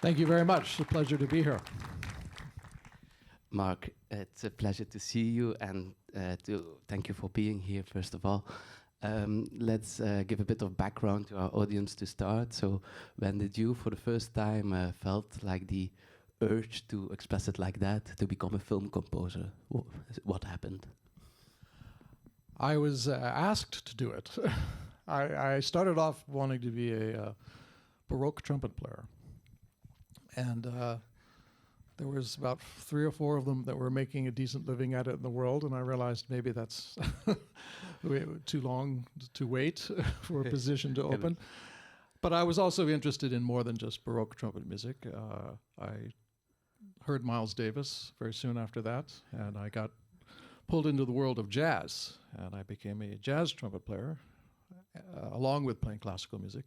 Thank you very much. It's a pleasure to be here. Mark, it's a pleasure to see you and to thank you for being here, first of all. Let's give a bit of background to our audience to start. So when did you, for the first time, felt like the urge to express it like that, to become a film composer? What happened? I was asked to do it. I started off wanting to be a Baroque trumpet player. And there was about 3 or 4 of them that were making a decent living at it in the world, and I realized maybe that's too long to wait for a position to open. But I was also interested in more than just Baroque trumpet music. I heard Miles Davis very soon after that, and I got pulled into the world of jazz, and I became a jazz trumpet player, along with playing classical music.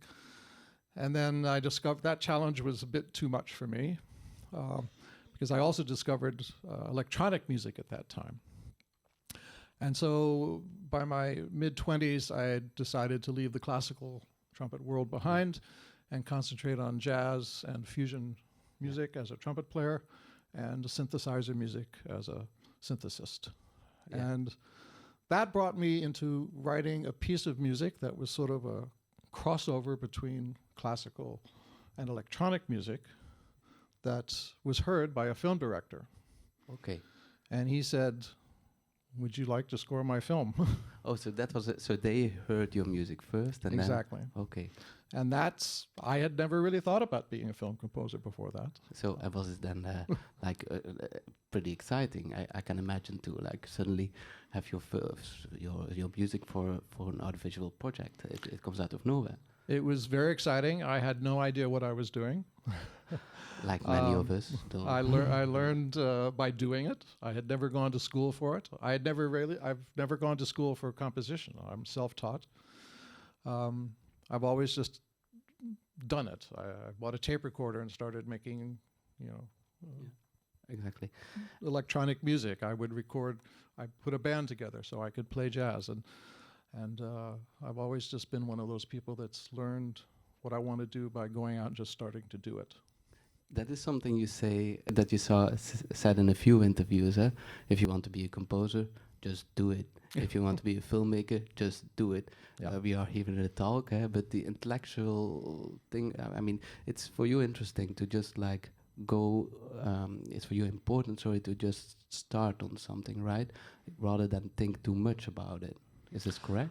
And then I discovered that challenge was a bit too much for me, because I also discovered electronic music at that time. And so by my mid-20s, I had decided to leave the classical trumpet world behind and concentrate on jazz and fusion music as a trumpet player and synthesizer music as a synthesist. Yeah. And that brought me into writing a piece of music that was sort of a crossover between classical and electronic music that was heard by a film director. Okay. And he said, "Would you like to score my film?" Oh, so that was it. So they heard your music first, and exactly. Then, okay. And I had never really thought about being a film composer before that. So was it then like pretty exciting? I can imagine to like suddenly have your music for an audiovisual project. It comes out of nowhere. It was very exciting. I had no idea what I was doing. Like many of us. I learned by doing it. I had never gone to school for it. I've never gone to school for composition. I'm self-taught. I've always just done it. I bought a tape recorder and started making, exactly, electronic music. I would record. I put a band together so I could play jazz, and I've always just been one of those people that's learned what I want to do by going out and just starting to do it. That is something you say that you said in a few interviews. If you want to be a composer, just do it. If you want to be a filmmaker, just do it. Yeah. We are here in a talk, but the intellectual thing, I mean, it's for you interesting to just like go, it's for you important, sorry, to just start on something, right? Rather than think too much about it. Is this correct?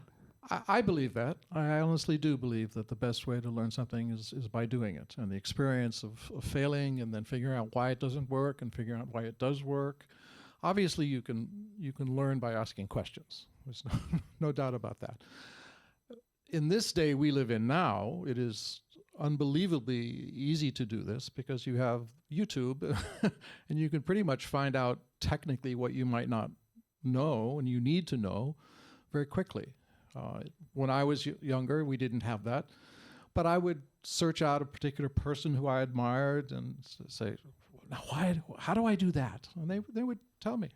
I believe that. I honestly do believe that the best way to learn something is by doing it. And the experience of failing and then figuring out why it doesn't work and figuring out why it does work. Obviously, you can learn by asking questions. There's no doubt about that. In this day we live in now, it is unbelievably easy to do this because you have YouTube and you can pretty much find out technically what you might not know and you need to know very quickly. When I was younger, we didn't have that. But I would search out a particular person who I admired and say, "Now, how do I do that?" And they would tell me.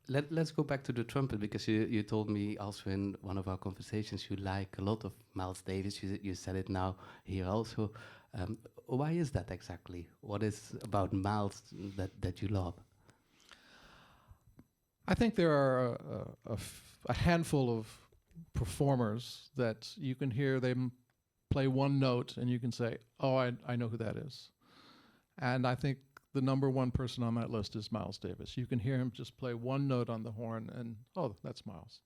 Let's go back to the trumpet, because you told me also in one of our conversations you like a lot of Miles Davis. You said it now here also. Why is that exactly? What is about Miles that you love? I think there are a handful of performers that you can hear them play one note and you can say, "Oh, I know who that is." And I think the number one person on that list is Miles Davis. You can hear him just play one note on the horn and, oh, that's Miles.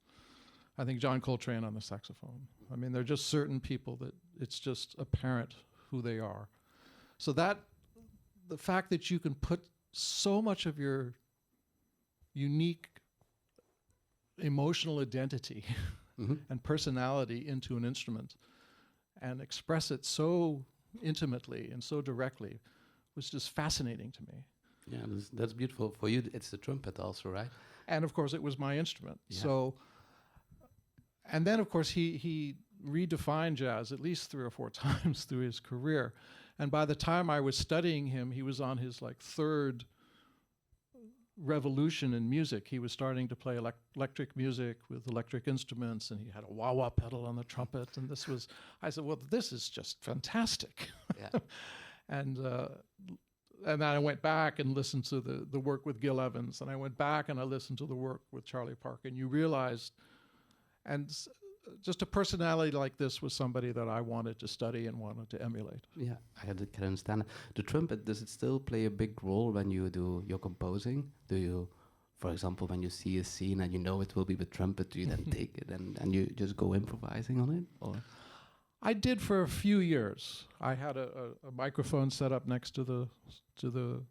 I think John Coltrane on the saxophone. I mean, there are just certain people that it's just apparent who they are. So the fact that you can put so much of your unique emotional identity and personality into an instrument and express it so intimately and so directly was just fascinating to me. Yeah, that's beautiful. For you, it's the trumpet also, right? And of course, it was my instrument. Yeah. So, and then of course, he redefined jazz at least 3 or 4 times through his career. And by the time I was studying him, he was on his like 3rd revolution in music. He was starting to play electric music with electric instruments, and he had a wah-wah pedal on the trumpet. And I said, well, this is just fantastic. Yeah. And then I went back and listened to the work with Gil Evans, and I went back and I listened to the work with Charlie Parker, and you realized, just a personality like this was somebody that I wanted to study and wanted to emulate. Yeah, can understand it. The trumpet, does it still play a big role when you do your composing? Do you, for example, when you see a scene and you know it will be with trumpet, do you then take it and you just go improvising on it? Or I did for a few years. I had a microphone set up next to the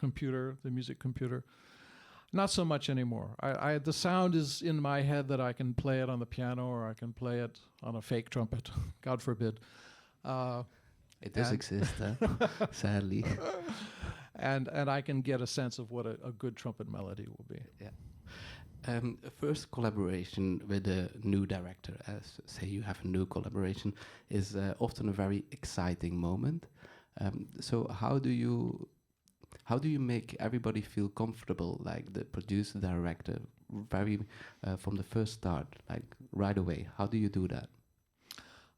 computer, the music computer. Not so much anymore. The sound is in my head that I can play it on the piano or I can play it on a fake trumpet. God forbid. It does exist, sadly. And I can get a sense of what a good trumpet melody will be. Yeah. First collaboration with a new director, as say you have a new collaboration, is often a very exciting moment. So how do you make everybody feel comfortable, like the producer, director, very from the first start, like right away? How do you do that?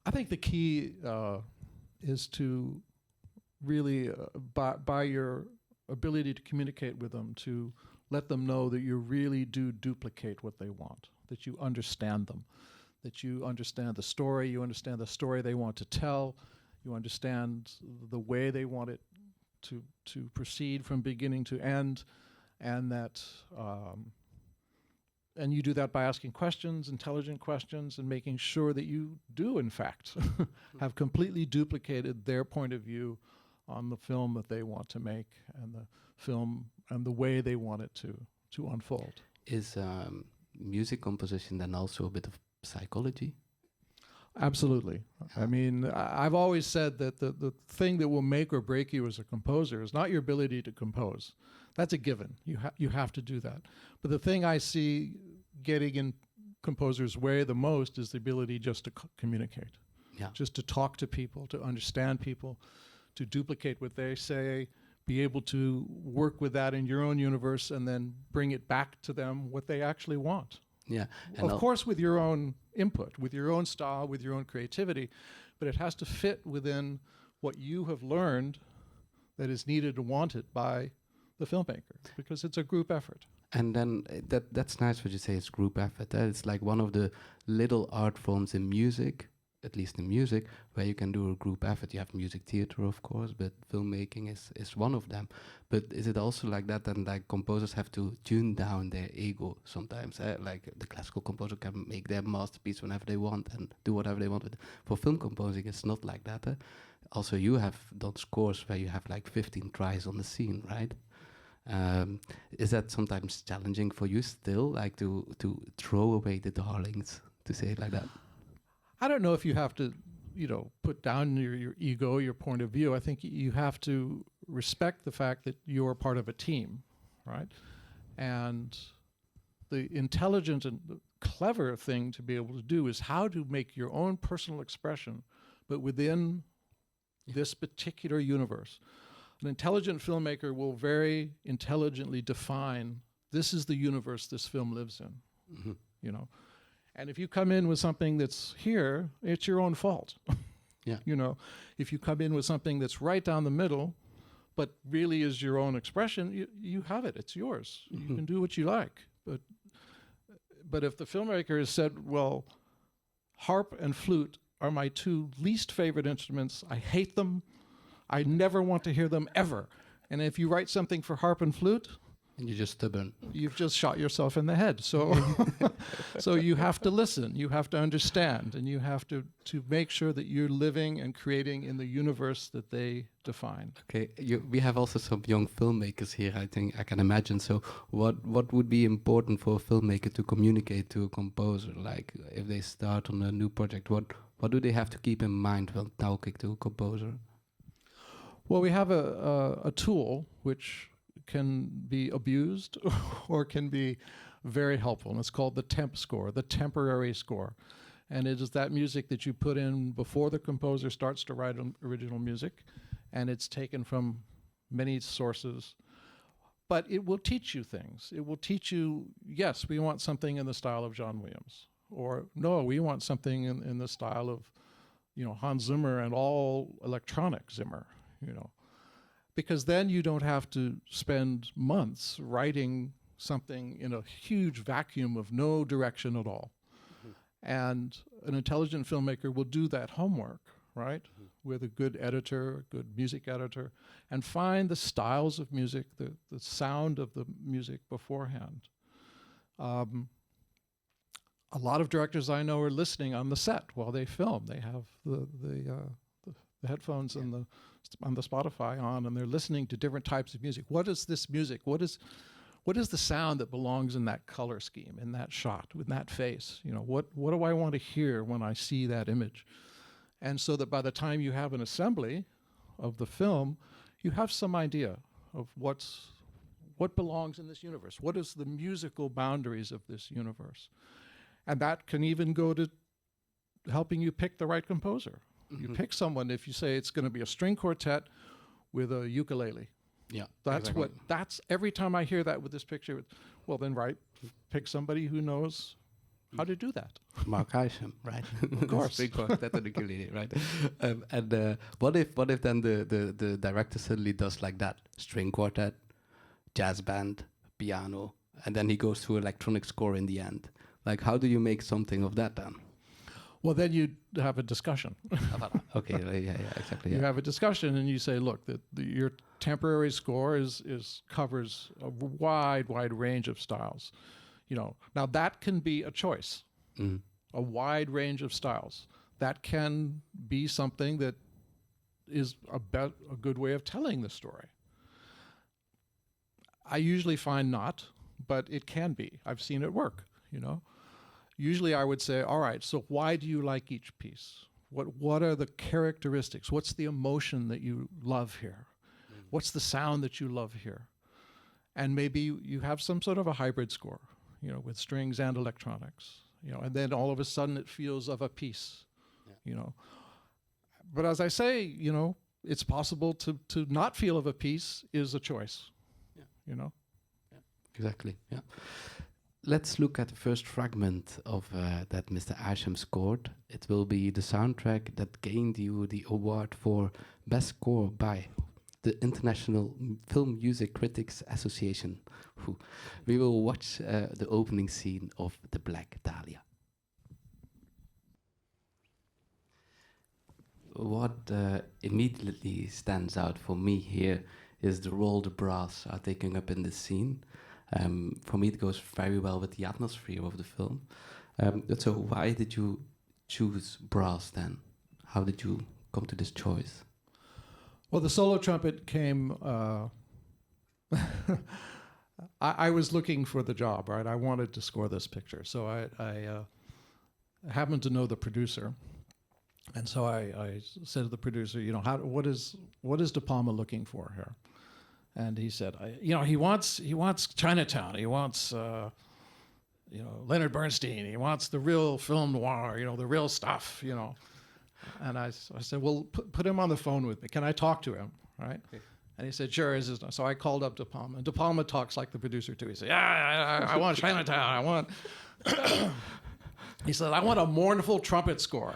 I think the key is to really, by your ability to communicate with them, to let them know that you really do duplicate what they want, that you understand them, that you understand the story, they want to tell, you understand the way they want it to proceed from beginning to end, and that and you do that by asking questions, intelligent questions, and making sure that you do, in fact, have completely duplicated their point of view on the film that they want to make, and the film and the way they want it to unfold. Is music composition then also a bit of psychology? Absolutely. I mean, I've always said that the thing that will make or break you as a composer is not your ability to compose. That's a given. You have to do that. But the thing I see getting in composers' way the most is the ability just to communicate. Yeah. Just to talk to people, to understand people, to duplicate what they say, be able to work with that in your own universe and then bring it back to them what they actually want. Yeah. And of course with your own input, with your own style, with your own creativity, but it has to fit within what you have learned that is needed and wanted by the filmmaker, because it's a group effort. And then that's nice what you say, it's group effort. It's like one of the little art forms in music, at least in music, where you can do a group effort. You have music theater, of course, but filmmaking is one of them. But is it also like that, and like composers have to tune down their ego sometimes? Like the classical composer can make their masterpiece whenever they want and do whatever they want with it. For film composing, it's not like that. Also, you have done scores where you have like 15 tries on the scene, right? Is that sometimes challenging for you still, like to throw away the darlings, to say it like that? I don't know if you have to, put down your ego, your point of view. I think you have to respect the fact that you're part of a team, right? And the intelligent and the clever thing to be able to do is how to make your own personal expression, but within this particular universe. An intelligent filmmaker will very intelligently define, this is the universe this film lives in, And if you come in with something that's here, it's your own fault. Yeah. If you come in with something that's right down the middle, but really is your own expression, you have it. It's yours. You can do what you like. But if the filmmaker has said, well, harp and flute are my two least favorite instruments. I hate them. I never want to hear them ever. And if you write something for harp and flute, and you're just stubborn. You've just shot yourself in the head. So so you have to listen, you have to understand, and you have to make sure that you're living and creating in the universe that they define. Okay, we have also some young filmmakers here, I think, I can imagine. So what would be important for a filmmaker to communicate to a composer? Like if they start on a new project, what do they have to keep in mind when talking to a composer? Well, we have a tool which can be abused or can be very helpful, and it's called the temp score, the temporary score. And it is that music that you put in before the composer starts to write original music, and it's taken from many sources. But it will teach you things. It will teach you, yes, we want something in the style of John Williams, or no, we want something in the style Hans Zimmer and all electronic Zimmer, because then you don't have to spend months writing something in a huge vacuum of no direction at all. And an intelligent filmmaker will do that homework, right? With a good editor, a good music editor, and find the styles of music, the sound of the music beforehand. A lot of directors I know are listening on the set while they film. They have the headphones and on the Spotify on, and they're listening to different types of music. What is this music? What is the sound that belongs in that color scheme, in that shot, with that face? What do I want to hear when I see that image? And so that by the time you have an assembly of the film, you have some idea of what belongs in this universe. What is the musical boundaries of this universe? And that can even go to helping you pick the right composer. You pick someone, if you say it's going to be a string quartet with a ukulele. Yeah, That's every time I hear that with this picture, well then, right, pick somebody who knows how to do that. Mark Isham, right? Of course. String quartet and ukulele, right? And what if then the director suddenly does like that? String quartet, jazz band, piano, and then he goes to electronic score in the end. Like, how do you make something of that then? Well, then you have a discussion. Okay, yeah, exactly. Yeah. You have a discussion and you say, look, your temporary score covers a wide range of styles. Now that can be a choice, a wide range of styles. That can be something that is a good way of telling the story. I usually find not, but it can be. I've seen it work, Usually I would say, all right, so why do you like each piece? What are the characteristics? What's the emotion that you love here? What's the sound that you love here? And maybe you have some sort of a hybrid score, with strings and electronics, and then all of a sudden it feels of a piece, But as I say, it's possible to not feel of a piece is a choice, Yeah, exactly, yeah. Let's look at the first fragment of that Mr. Isham scored. It will be the soundtrack that gained you the award for Best Score by the International Film Music Critics Association. We will watch the opening scene of The Black Dahlia. What immediately stands out for me here is the role the brass are taking up in the scene. For me, it goes very well with the atmosphere of the film. So why did you choose brass then? How did you come to this choice? Well, the solo trumpet came... I was looking for the job, right? I wanted to score this picture. So I happened to know the producer. And so I said to the producer, what is De Palma looking for here? And he said, he wants Chinatown. He wants, Leonard Bernstein. He wants the real film noir, the real stuff, And I said, well, put him on the phone with me. Can I talk to him, right? Okay. And he said, sure. So I called up De Palma. And De Palma talks like the producer, too. He said, I want Chinatown. He said, I want a mournful trumpet score.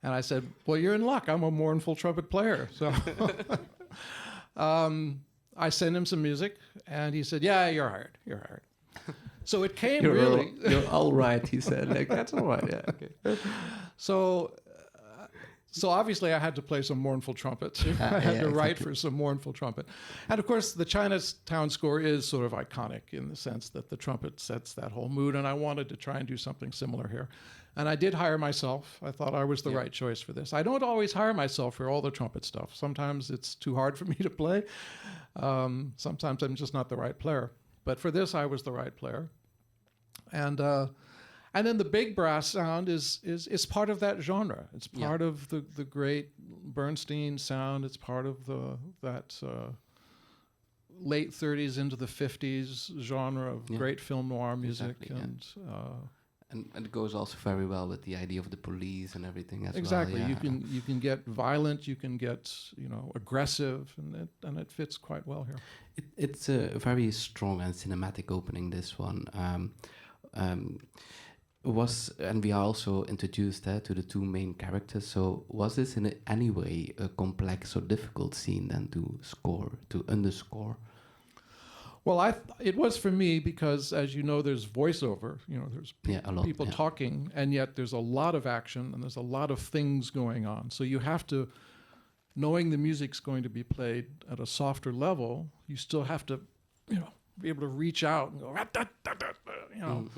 And I said, well, you're in luck. I'm a mournful trumpet player. So I sent him some music, and he said, yeah, you're hired. So it came you're all right, he said. Like, that's all right, yeah. Okay. So obviously I had to play some mournful trumpet. I had to write for some mournful trumpet. And of course, the Chinatown score is sort of iconic in the sense that the trumpet sets that whole mood, and I wanted to try and do something similar here. And I did hire myself. I thought I was the right choice for this. I don't always hire myself for all the trumpet stuff. Sometimes it's too hard for me to play. Sometimes I'm just not the right player. But for this, I was the right player. And then the big brass sound is part of that genre. It's part of the great Bernstein sound. It's part of that late 30s into the 50s genre of great film noir music. Exactly, and it goes also very well with the idea of the police and everything as well. Exactly. You can get violent, you can get aggressive, and it fits quite well here. It's a very strong and cinematic opening, this one. and we are also introduced to the two main characters. So was this in any way a complex or difficult scene then to score, to underscore? Well, it was for me because, as you know, there's voiceover. You know, there's A lot, people talking, and yet there's a lot of action and there's a lot of things going on. So you have to, knowing the music's going to be played at a softer level, you still have to, you know, be able to reach out and go, you know.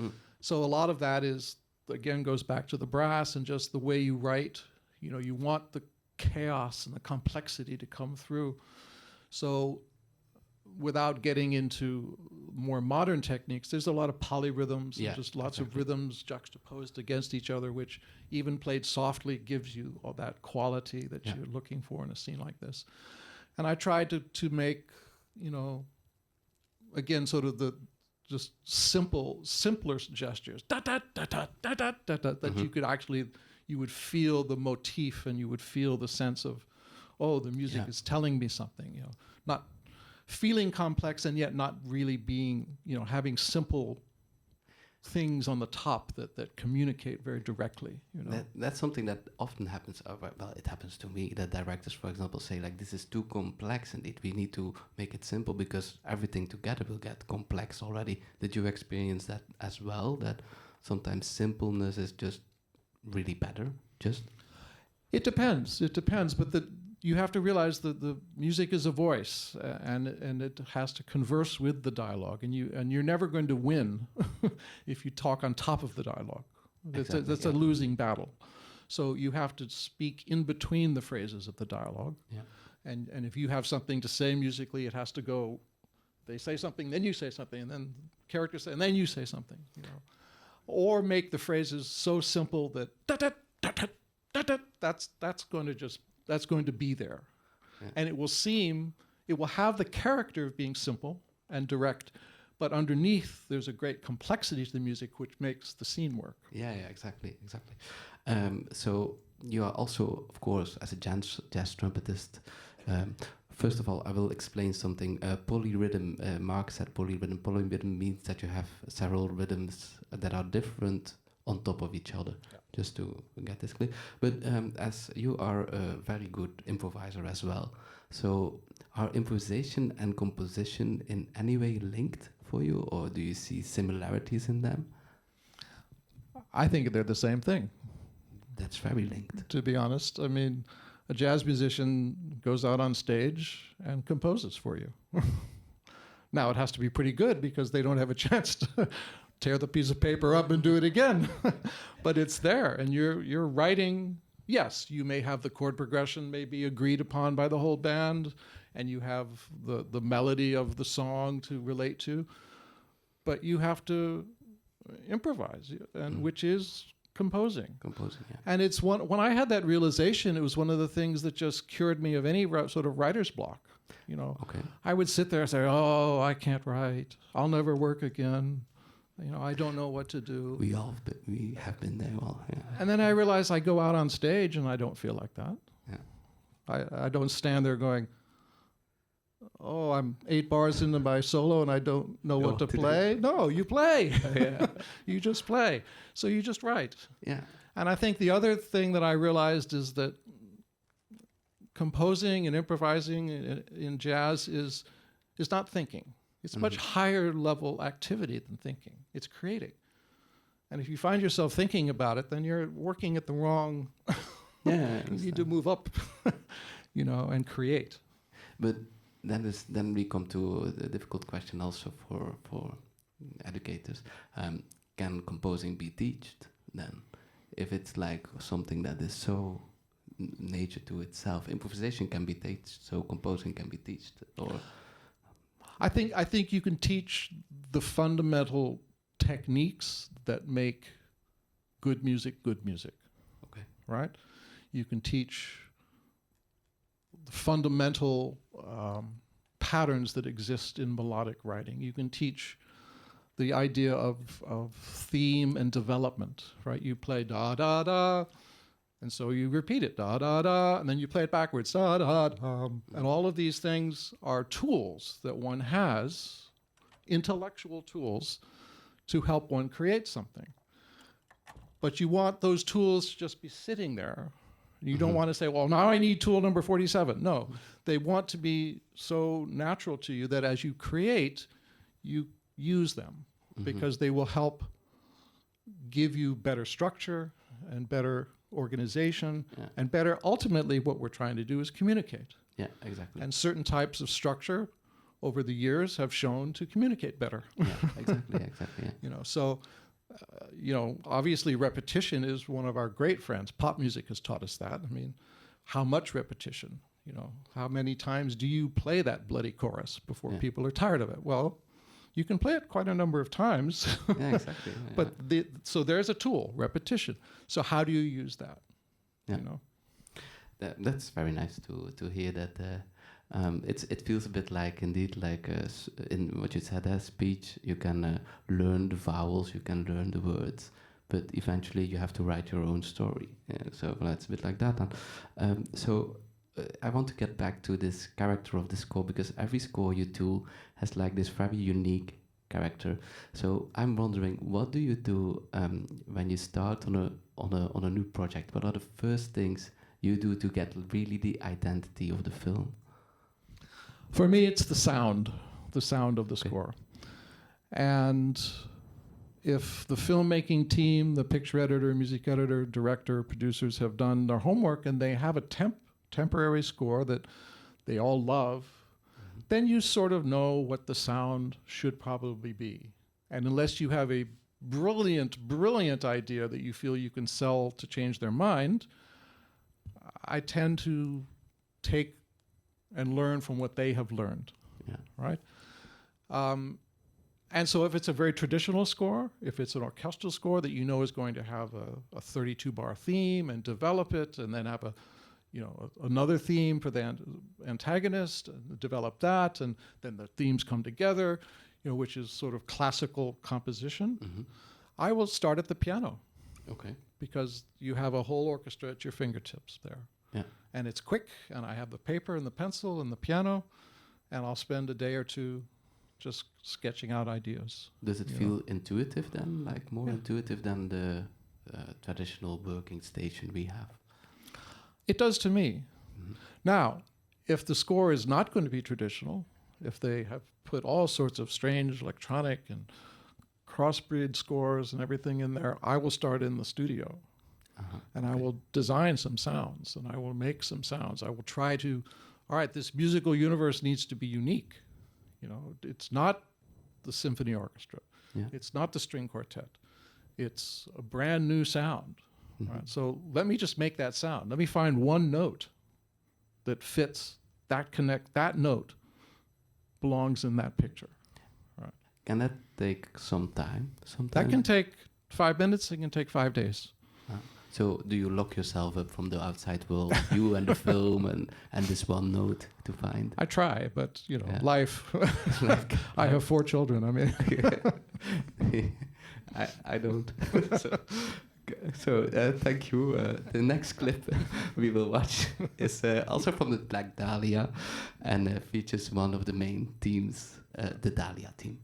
So a lot of that is, again, goes back to the brass and just the way you write. You know, you want the chaos and the complexity to come through. So without getting into more modern techniques, there's a lot of polyrhythms, and just lots of rhythms juxtaposed against each other, which even played softly gives you all that quality that you're looking for in a scene like this. And I tried to make, you know, again, sort of the just simpler gestures, that you could actually, you would feel the motif and you would feel the sense of, oh, the music is telling me something, you know, not feeling complex and yet not really being, you know, having simple things on the top that communicate very directly, you know. That's something that often happens. Well, it happens to me that directors, for example, say like, this is too complex indeed. We need to make it simple because everything together will get complex already. Did you experience that as well? That sometimes simpleness is just really better? It depends, but you have to realize that the music is a voice, and it has to converse with the dialogue, and you're never going to win if you talk on top of the dialogue. That's a losing battle. So you have to speak in between the phrases of the dialogue. Yeah. And if you have something to say musically, it has to go. They say something, then you say something, and then characters say, and then you say something. You know, or make the phrases so simple that that's going to be there. Yeah. And it will have the character of being simple and direct, but underneath there's a great complexity to the music which makes the scene work. Yeah, exactly. So you are also, of course, as a jazz trumpetist. First of all, I will explain something. Polyrhythm, Mark said polyrhythm. Polyrhythm means that you have several rhythms that are different on top of each other, just to get this clear. But as you are a very good improviser as well, so are improvisation and composition in any way linked for you, or do you see similarities in them? I think they're the same thing. That's very linked. To be honest, I mean, a jazz musician goes out on stage and composes for you. Now, it has to be pretty good because they don't have a chance to tear the piece of paper up and do it again. But it's there, and you're writing. Yes, you may have the chord progression may be agreed upon by the whole band, and you have the melody of the song to relate to, but you have to improvise, and which is composing. And it's when I had that realization, it was one of the things that just cured me of any sort of writer's block. You know, I would sit there and say, "Oh, I can't write. I'll never work again. You know, I don't know what to do." We have been there. Well, yeah. And then I realized I go out on stage and I don't feel like that. Yeah. I don't stand there going, "Oh, I'm 8 bars into my solo and I don't know what to play." No, you play. You just play. So you just write. Yeah. And I think the other thing that I realized is that composing and improvising in jazz is not thinking. It's much higher level activity than thinking. It's creating. And if you find yourself thinking about it, then you're working at the wrong... Yeah. You need to move up, you know, and create. But then we come to the difficult question also for educators. Can composing be taught then? If it's like something that is so nature to itself, improvisation can be taught, so composing can be taught, or... I think you can teach the fundamental techniques that make good music. Okay. Right? You can teach the fundamental patterns that exist in melodic writing. You can teach the idea of theme and development, right? You play da da da, and so you repeat it da da da, and then you play it backwards da da da, and all of these things are tools that one has, intellectual tools, to help one create something. But you want those tools to just be sitting there. You don't want to say, well, now I need tool number 47. No, they want to be so natural to you that as you create, you use them because they will help give you better structure and better organization and better, ultimately, what we're trying to do is communicate. Yeah, exactly. And certain types of structure over the years have shown to communicate better. Yeah, exactly. Yeah. You know, so, obviously repetition is one of our great friends. Pop music has taught us that. I mean, how much repetition? You know, how many times do you play that bloody chorus before people are tired of it? Well, you can play it quite a number of times. Yeah, exactly. Yeah, but so there's a tool, repetition. So how do you use that? Yeah. You know? That's very nice to hear that. It feels a bit like, indeed, like in what you said, as speech, you can learn the vowels, you can learn the words, but eventually you have to write your own story. So that's a bit like that. I want to get back to this character of the score, because every score you do has like this very unique character. So I'm wondering, what do you do when you start on a new project? What are the first things you do to get really the identity of the film? For me, it's the sound of the score. And if the filmmaking team, the picture editor, music editor, director, producers have done their homework and they have a temporary score that they all love, then you sort of know what the sound should probably be. And unless you have a brilliant idea that you feel you can sell to change their mind, I tend to take and learn from what they have learned, right? And so if it's a very traditional score, if it's an orchestral score that you know is going to have a 32-bar theme and develop it, and then have another theme for the antagonist, and develop that, and then the themes come together, which is sort of classical composition, I will start at the piano. Okay. Because you have a whole orchestra at your fingertips there. Yeah. And it's quick, and I have the paper and the pencil and the piano, and I'll spend a day or two just sketching out ideas. Does it feel intuitive then, like more intuitive than the traditional working station we have? It does to me. Now, if the score is not going to be traditional, if they have put all sorts of strange electronic and crossbreed scores and everything in there, I will start in the studio. And I will design some sounds, and I will make some sounds. I will try to, all right, this musical universe needs to be unique. It's not the symphony orchestra. Yeah. It's not the string quartet. It's a brand new sound. Right? So let me just make that sound. Let me find one note that fits that note belongs in that picture. Right? Can that take some time? That can take 5 minutes. It can take 5 days. So do you lock yourself up from the outside world, you and the film and this one note to find? I try, but life. I have 4 children. I mean, I don't. So thank you. The next clip we will watch is also from the Black Dahlia, and features one of the main themes, the Dahlia theme.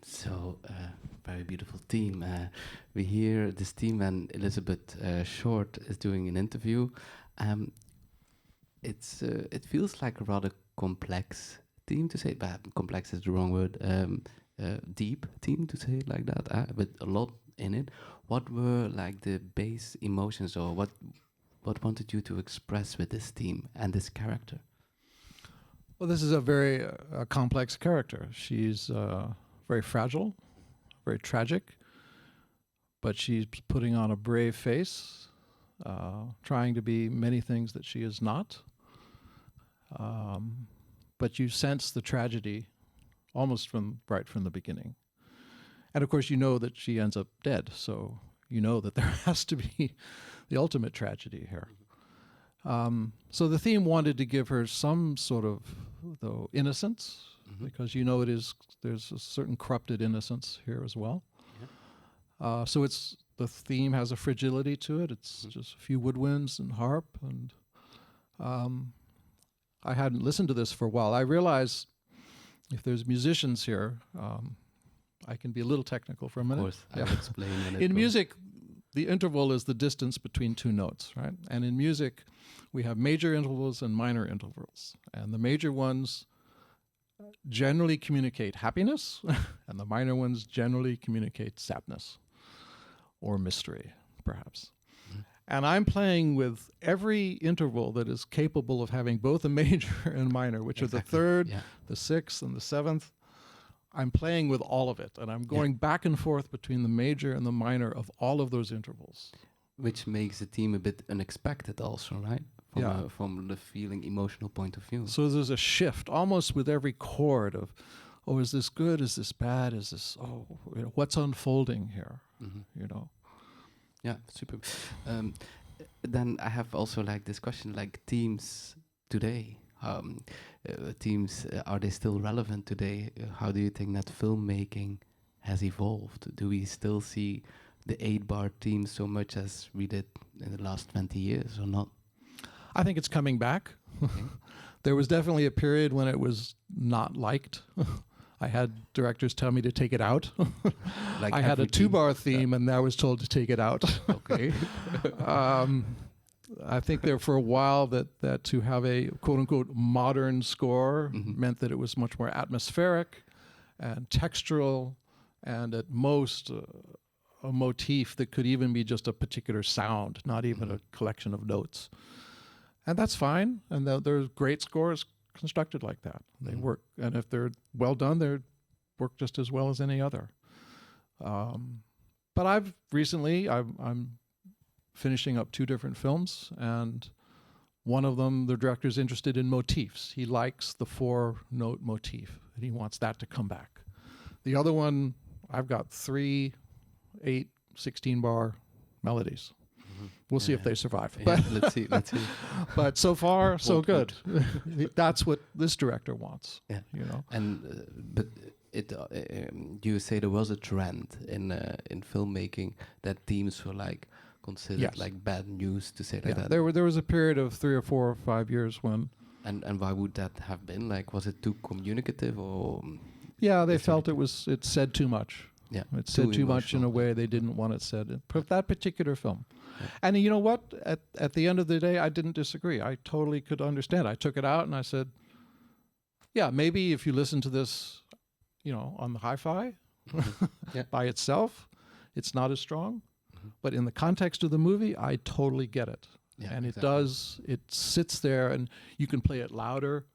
So, very beautiful theme. We hear this theme when Elizabeth Short is doing an interview. It feels like a rather complex theme to say, but complex is the wrong word. Deep theme to say it like that, with a lot in it. What were like the base emotions, or what wanted you to express with this theme and this character? Well, this is a very complex character. She's very fragile, very tragic, but she's putting on a brave face, trying to be many things that she is not. But you sense the tragedy almost right from the beginning. And of course, you know that she ends up dead, so you know that there has to be the ultimate tragedy here. So the theme wanted to give her some sort of, though, innocence, because there's a certain corrupted innocence here as well. Yeah. So the theme has a fragility to it. It's just a few woodwinds and harp, and I hadn't listened to this for a while. I realized if there's musicians here, I can be a little technical for a minute. Of course, I'll explain when it In goes. music, the interval is the distance between two notes, right? And in music, we have major intervals and minor intervals. And the major ones generally communicate happiness, and the minor ones generally communicate sadness or mystery, perhaps. And I'm playing with every interval that is capable of having both a major and minor, which are the third, the sixth, and the seventh. I'm playing with all of it, and I'm going back and forth between the major and the minor of all of those intervals. Which makes the theme a bit unexpected also, right? From the feeling, emotional point of view. So there's a shift almost with every chord of, oh, is this good? Is this bad? Is this, what's unfolding here? You know? Yeah, super. Then I have also like this question, like themes today. Themes, are they still relevant today? How do you think that filmmaking has evolved? Do we still see the 8-bar theme so much as we did in the last 20 years or not? I think it's coming back. There was definitely a period when it was not liked. I had directors tell me to take it out. Like I had a 2-bar theme and I was told to take it out. Okay. I think there for a while that to have a quote-unquote modern score meant that it was much more atmospheric and textural and at most a motif that could even be just a particular sound, not even a collection of notes. And that's fine. And there's great scores constructed like that. They work. And if they're well done, they work just as well as any other. But I'm finishing up 2 different films, and one of them, the director's interested in motifs. He likes the 4-note motif, and he wants that to come back. The other one, I've got 3, 8, 16-bar melodies. We'll see if they survive. Yeah, let's see. But so far, so good. That's what this director wants. Yeah, you know. And but you say there was a trend in filmmaking that themes were like considered like bad news, to say like that. There was a period of 3 or 4 or 5 years when. And why would that have been? Like, was it too communicative or? Yeah, they felt it said too much. Yeah, it said too much in a way they didn't want it said in that particular film. Yeah. And you know what? At the end of the day, I didn't disagree. I totally could understand. I took it out and I said, yeah, maybe if you listen to this, on the hi-fi by itself, it's not as strong. But in the context of the movie, I totally get it. Yeah, and it sits there, and you can play it louder.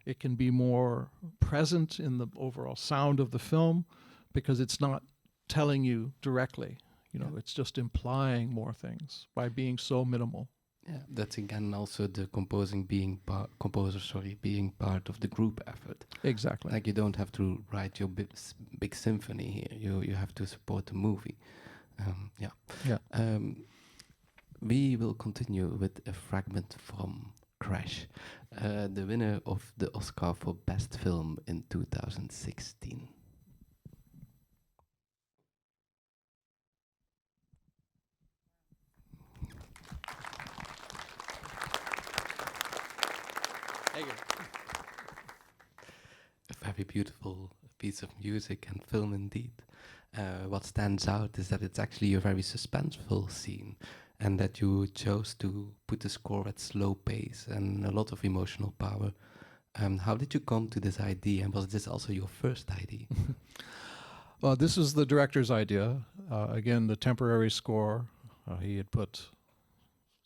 It can be more present in the overall sound of the film because it's not telling you directly. It's just implying more things by being so minimal. Yeah, that's again also the composer being part of the group effort. Exactly. Like you don't have to write your big symphony here. You have to support the movie. We will continue with a fragment from Crash, the winner of the Oscar for Best Film in 2016. A very beautiful piece of music and film indeed. What stands out is that it's actually a very suspenseful scene, and that you chose to put the score at slow pace and a lot of emotional power. How did you come to this idea, and was this also your first idea? Well, this was the director's idea. Again, the temporary score. He had put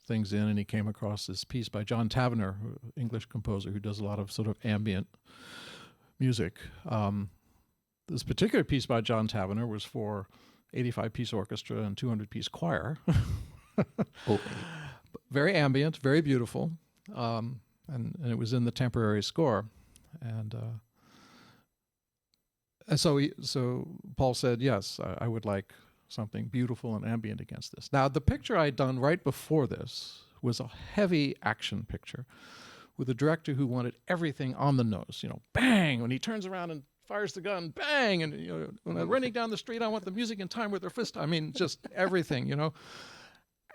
things in, and he came across this piece by John Tavener, English composer who does a lot of sort of ambient music. This particular piece by John Tavener was for 85-piece orchestra and 200-piece choir. Okay. Very ambient, very beautiful, and it was in the temporary score. And so Paul said, yes, I would like something beautiful and ambient against this. Now, the picture I'd done right before this was a heavy action picture with a director who wanted everything on the nose, bang, when he turns around and fires the gun, bang, and when they're running down the street, I want the music in time with their fist. I mean, just everything,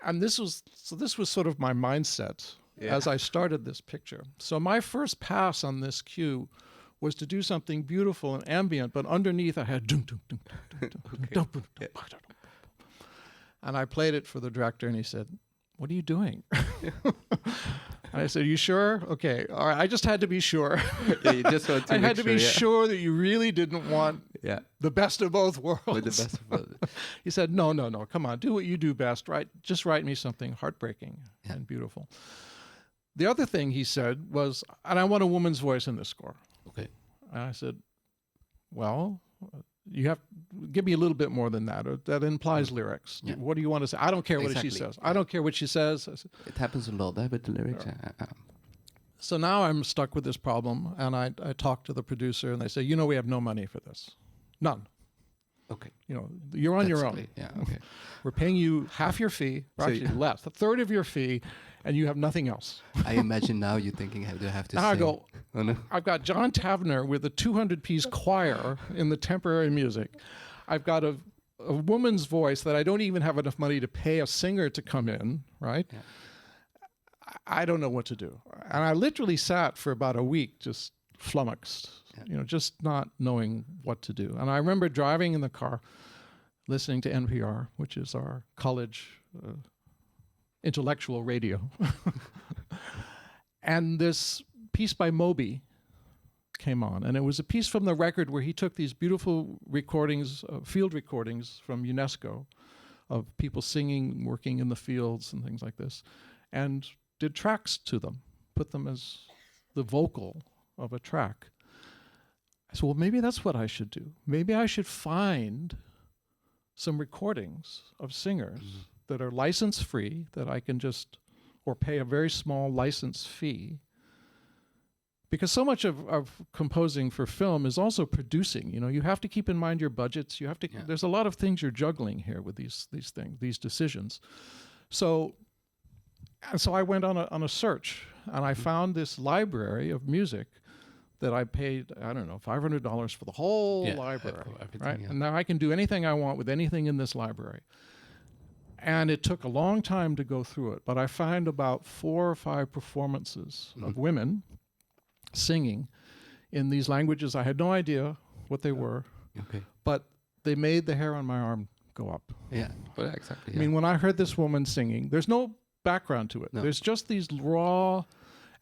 And this was sort of my mindset as I started this picture. So my first pass on this cue was to do something beautiful and ambient, but underneath I had dum, dum, dum, dum, dum, Okay. dum, dum, dum, dum. And I played it for the director, and he said, "What are you doing?" And I said, "You sure? Okay, all right." I just had to be sure. Yeah, you just want to I make had to be sure that you really didn't want Yeah, the best of both worlds. with the best of both. He said, "No, no, no. Come on, do what you do best. Just write me something heartbreaking Yeah. and beautiful." The other thing he said was, "And I want a woman's voice in this score." Okay. And I said, "Well, you have give me a little bit more than that. Or that implies lyrics. Yeah. What do you want to say? I don't care what she Exactly. says. I don't care what she says." I said, It happens a lot with the lyrics. so now I'm stuck with this problem, and I talk to the producer, and they say, "We have no money for this, none. Okay. You're on your That's own. clear. Yeah. Okay. We're paying you half your fee, or So actually less, a third of your fee, and you have nothing else." I imagine now you're thinking, "How do I have to?" Now I sing? go, Oh no. I've got John Tavener with a 200-piece choir in the temporary music. I've got a woman's voice that I don't even have enough money to pay a singer to come in, right? Yeah. I don't know what to do. And I literally sat for about a week just flummoxed, just not knowing what to do. And I remember driving in the car, listening to NPR, which is our college intellectual radio. And this piece by Moby came on, and it was a piece from the record where he took these beautiful recordings, field recordings from UNESCO of people singing, working in the fields and things like this, and did tracks to them, put them as the vocal of a track. I said, well, maybe that's what I should do. Maybe I should find some recordings of singers that are license free, that I can just, or pay a very small license fee. Because so much of composing for film is also producing. You have to keep in mind your budgets. You have to. Yeah. There's a lot of things you're juggling here with these things, these decisions. So I went on a search, and I found this library of music that I paid, I don't know, $500 for the whole library, right? Yeah. And now I can do anything I want with anything in this library. And it took a long time to go through it, but I found about 4 or 5 performances of women singing in these languages. I had no idea what they were, but they made the hair on my arm go up. Yeah, well, exactly. I mean, when I heard this woman singing, there's no background to it. No. There's just these raw,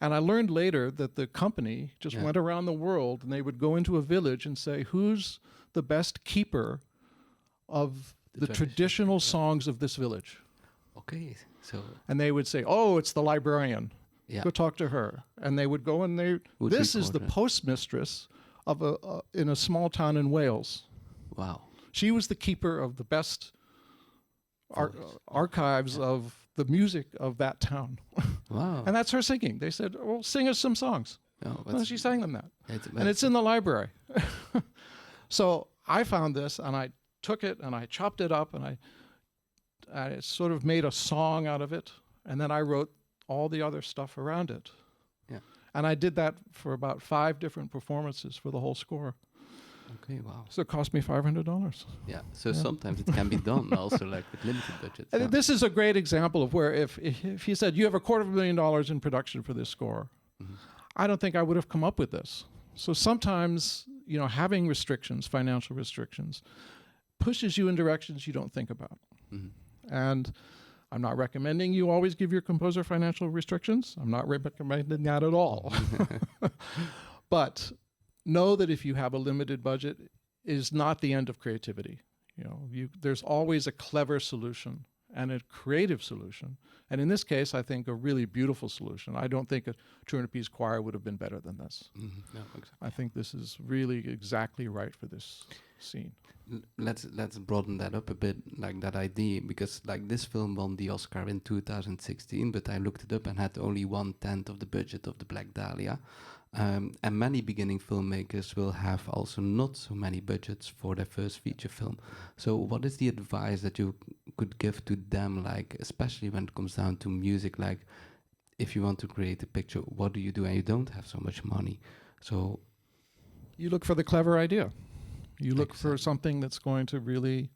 and I learned later that the company just went around the world, and they would go into a village and say, who's the best keeper of the traditional songs of this village? Okay, so... And they would say, oh, it's the librarian. Yeah. Go talk to her. And they would go and this is the postmistress of in a small town in Wales. Wow. She was the keeper of the best archives of the music of that town. Wow. And that's her singing. They said, well, sing us some songs. Oh, well, she sang them that. And it's in the library. So I found this, and I took it, and I chopped it up, and I sort of made a song out of it. And then I wrote all the other stuff around it. Yeah. And I did that for about 5 different performances for the whole score. Okay, wow. So it cost me $500. Yeah, so sometimes it can be done also, like with limited budgets. And this is a great example of where if he said, you have $250,000 in production for this score, I don't think I would have come up with this. So sometimes, having restrictions, financial restrictions, pushes you in directions you don't think about. And I'm not recommending you always give your composer financial restrictions. I'm not recommending that at all. But know that if you have a limited budget, it is not the end of creativity. There's always a clever solution and a creative solution. And in this case, I think a really beautiful solution. I don't think a 200-piece choir would have been better than this. No, exactly. I think this is really exactly right for this scene. Let's broaden that up a bit, like that idea, because like this film won the Oscar in 2016, but I looked it up and had only 1/10 of the budget of the Black Dahlia. And many beginning filmmakers will have also not so many budgets for their first feature film. So what is the advice that you could give to them, like especially when it comes down to music, like if you want to create a picture, what do you do and you don't have so much money? So you look for the clever idea. You look for something that's going to really...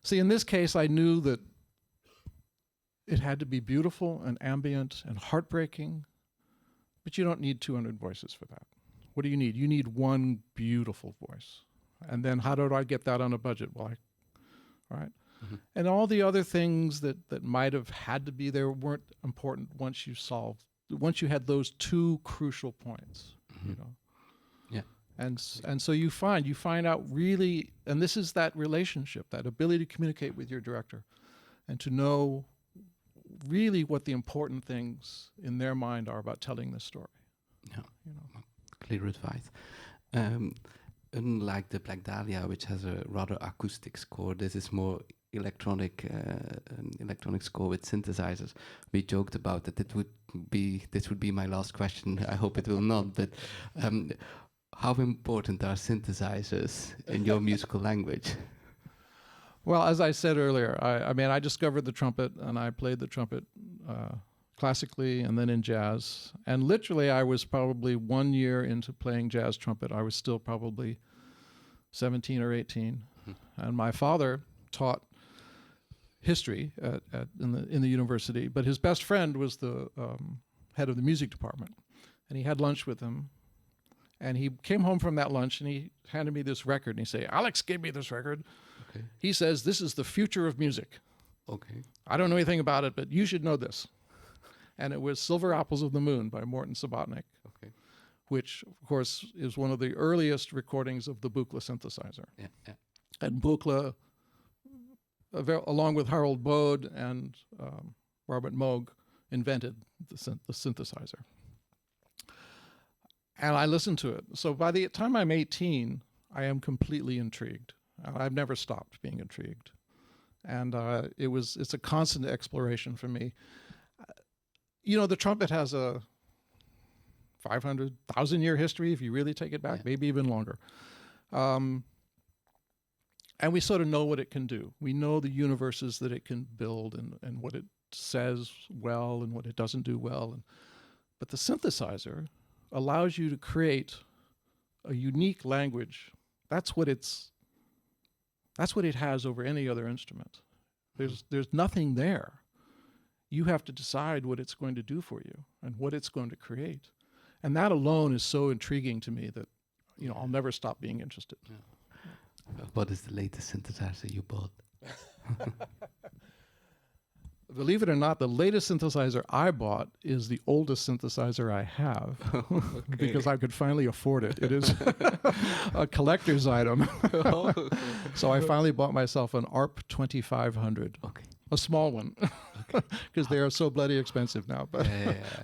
See, in this case, I knew that it had to be beautiful and ambient and heartbreaking, but you don't need 200 voices for that. What do you need? You need one beautiful voice. And then how do I get that on a budget? Well, right? Mm-hmm. And all the other things that might have had to be there weren't important once you had those two crucial points, mm-hmm. you know. Yeah. And so you find out really, and this is that relationship, that ability to communicate with your director and to know really what the important things in their mind are about telling this story. Yeah, you know. Clear advice. Unlike the Black Dahlia, which has a rather acoustic score, this is more electronic, an electronic score with synthesizers. We joked about that this would be my last question. I hope it will not. But how important are synthesizers in your musical language? Well, as I said earlier, I mean, I discovered the trumpet, and I played the trumpet classically and then in jazz. And literally, I was probably 1 year into playing jazz trumpet. I was still probably 17 or 18. Mm-hmm. And my father taught history in the university, but his best friend was the head of the music department. And he had lunch with him. And he came home from that lunch, and he handed me this record. And he said, Alex gave me this record. Okay. He says, this is the future of music. Okay. I don't know anything about it, but you should know this. And it was Silver Apples of the Moon by Morton Subotnick, okay. which, of course, is one of the earliest recordings of the Buchla synthesizer. Yeah, yeah. And Buchla, along with Harold Bode and Robert Moog, invented the synthesizer. And I listened to it. So by the time I'm 18, I am completely intrigued. I've never stopped being intrigued. And it's a constant exploration for me. You know, the trumpet has a 500,000-year history, if you really take it back, maybe even longer. And we sort of know what it can do. We know the universes that it can build and what it says well and what it doesn't do well. But the synthesizer allows you to create a unique language. That's what it has over any other instrument. There's nothing there. You have to decide what it's going to do for you and what it's going to create. And that alone is so intriguing to me that, you know, I'll never stop being interested. Yeah. What is the latest synthesizer you bought? Believe it or not, the latest synthesizer I bought is the oldest synthesizer I have because I could finally afford it. It is a collector's item. So I finally bought myself an ARP 2500, a small one, because they are so bloody expensive now. But,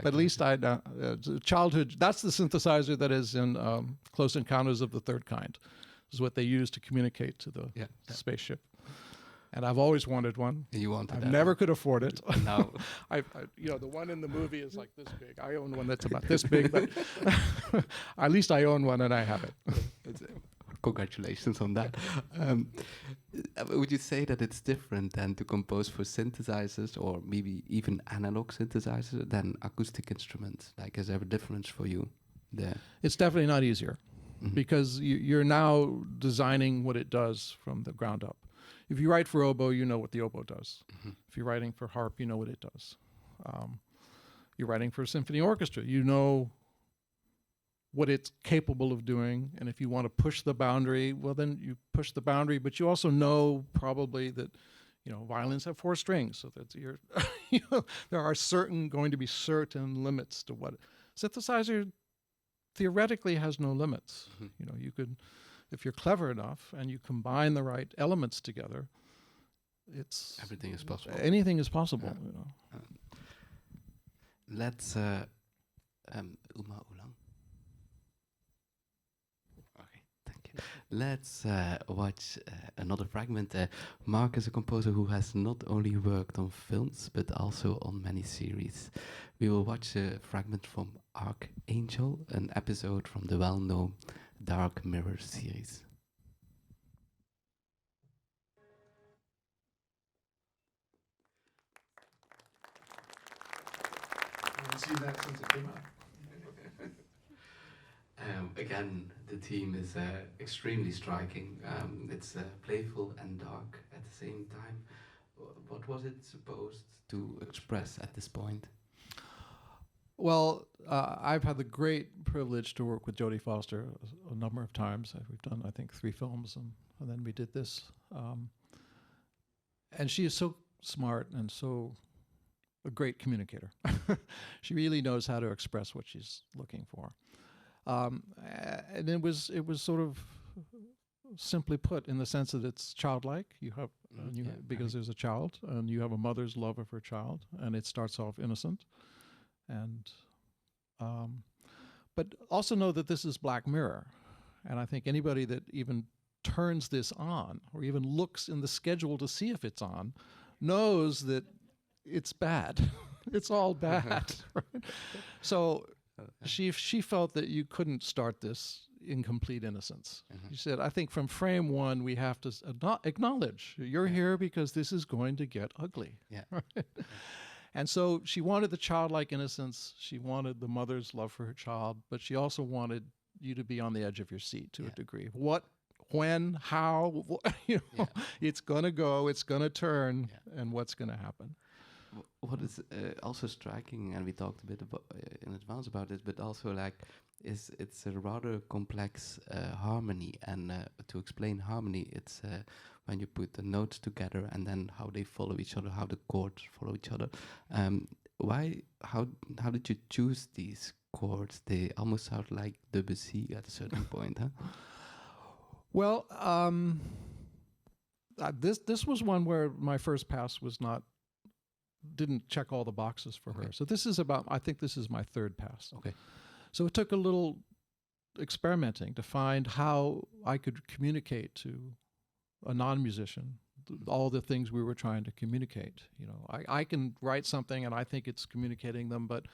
but at least childhood, that's the synthesizer that is in Close Encounters of the Third Kind. This is what they use to communicate to the spaceship. And I've always wanted one. You wanted that? I never could afford it. No. You know, the one in the movie is like this big. I own one that's about this big, but at least I own one and I have it. Congratulations on that. Would you say that it's different than to compose for synthesizers or maybe even analog synthesizers than acoustic instruments? Like, is there a difference for you there? It's definitely not easier because you're now designing what it does from the ground up. If you write for oboe, you know what the oboe does. If you're writing for harp, you know what it does. You're writing for a symphony orchestra, you know what it's capable of doing. And if you want to push the boundary, well, then you push the boundary. But you also know probably that, you know, violins have 4 strings, so that you're, you know, there are going to be certain limits to what synthesizer theoretically has no limits. You know, you could. If you're clever enough and you combine the right elements together, everything is possible. Anything is possible. You know. Let's Uma Ulang. Okay, thank you. Let's watch another fragment. Mark is a composer who has not only worked on films but also on many series. We will watch a fragment from Archangel, an episode from the well-known Dark Mirror series. I haven't seen that since it came out. Again, the theme is extremely striking. It's playful and dark at the same time. What was it supposed to express at this point? Well, I've had the great privilege to work with Jodie Foster a number of times. We've done, I think, 3 films, and then we did this. And she is so smart and so a great communicator. She really knows how to express what she's looking for. And it was sort of simply put in the sense that it's childlike. You have because there's a child, and you have a mother's love of her child, and it starts off innocent. And but also know that this is Black Mirror, and I think anybody that even turns this on or even looks in the schedule to see if it's on knows that it's bad. It's all bad. Right? So she felt that you couldn't start this in complete innocence. She said, I think from frame 1 we have to acknowledge you're here because this is going to get ugly. Yeah. Right? And so she wanted the childlike innocence. She wanted the mother's love for her child, but she also wanted you to be on the edge of your seat to a degree. What, when, how, it's going to go, it's going to turn, and what's going to happen. What is also striking, and we talked a bit about, in advance about this, but also like it's a rather complex harmony, and to explain harmony, it's when you put the notes together and then how they follow each other, how the chords follow each other. How did you choose these chords? They almost sound like Debussy at a certain point, huh? Well, this was one where my first pass didn't check all the boxes for her. So this is I think this is my 3rd pass. Okay. So it took a little experimenting to find how I could communicate to a non-musician all the things we were trying to communicate. I can write something and I think it's communicating them, but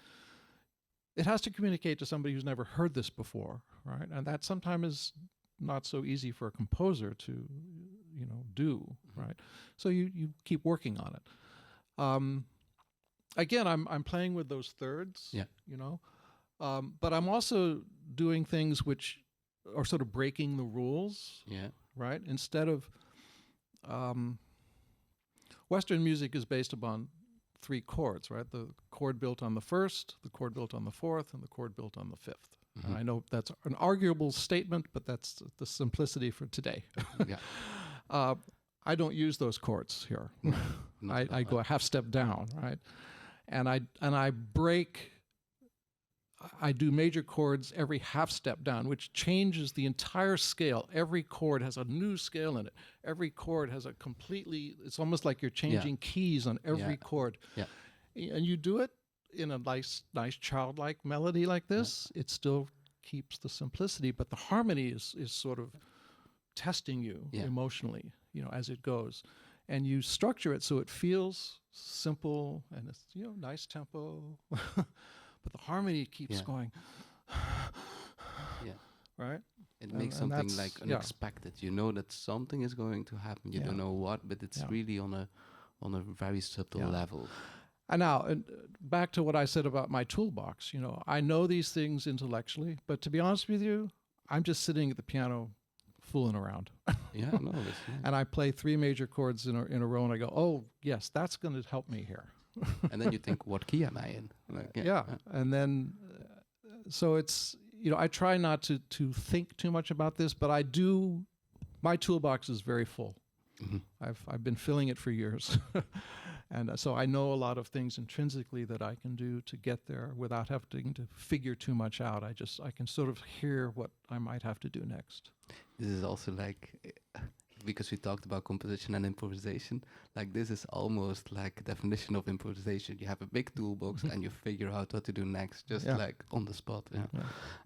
it has to communicate to somebody who's never heard this before, right? And that sometimes is not so easy for a composer to, do, right? So you keep working on it. Again, I'm playing with those thirds, but I'm also doing things which are sort of breaking the rules, right? Instead of Western music is based upon 3 chords, right? The chord built on the 1st, the chord built on the 4th, and the chord built on the 5th. And I know that's an arguable statement, but that's the simplicity for today. I don't use those chords here. I go a half step down, right? And I break. I do major chords every half step down, which changes the entire scale. Every chord has a new scale in it. Every chord has it's almost like you're changing keys on every chord. Yeah. And you do it in a nice childlike melody like this. It still keeps the simplicity, but the harmony is sort of testing you emotionally, as it goes. And you structure it so it feels simple and it's, nice tempo. But the harmony keeps going. Right? It makes something like unexpected. You know that something is going to happen. You don't know what, but it's really on a very subtle level. And now, back to what I said about my toolbox. I know these things intellectually, but to be honest with you, I'm just sitting at the piano fooling around. And I play 3 major chords in a row, and I go, oh, yes, that's going to help me here. And then you think, what key am I in? And then, so it's, I try not to think too much about this, but I do, my toolbox is very full. I've been filling it for years. And so I know a lot of things intrinsically that I can do to get there without having to figure too much out. I can sort of hear what I might have to do next. This is also like, because we talked about composition and improvisation, like this is almost like a definition of improvisation. You have a big toolbox and you figure out what to do next, just like on the spot.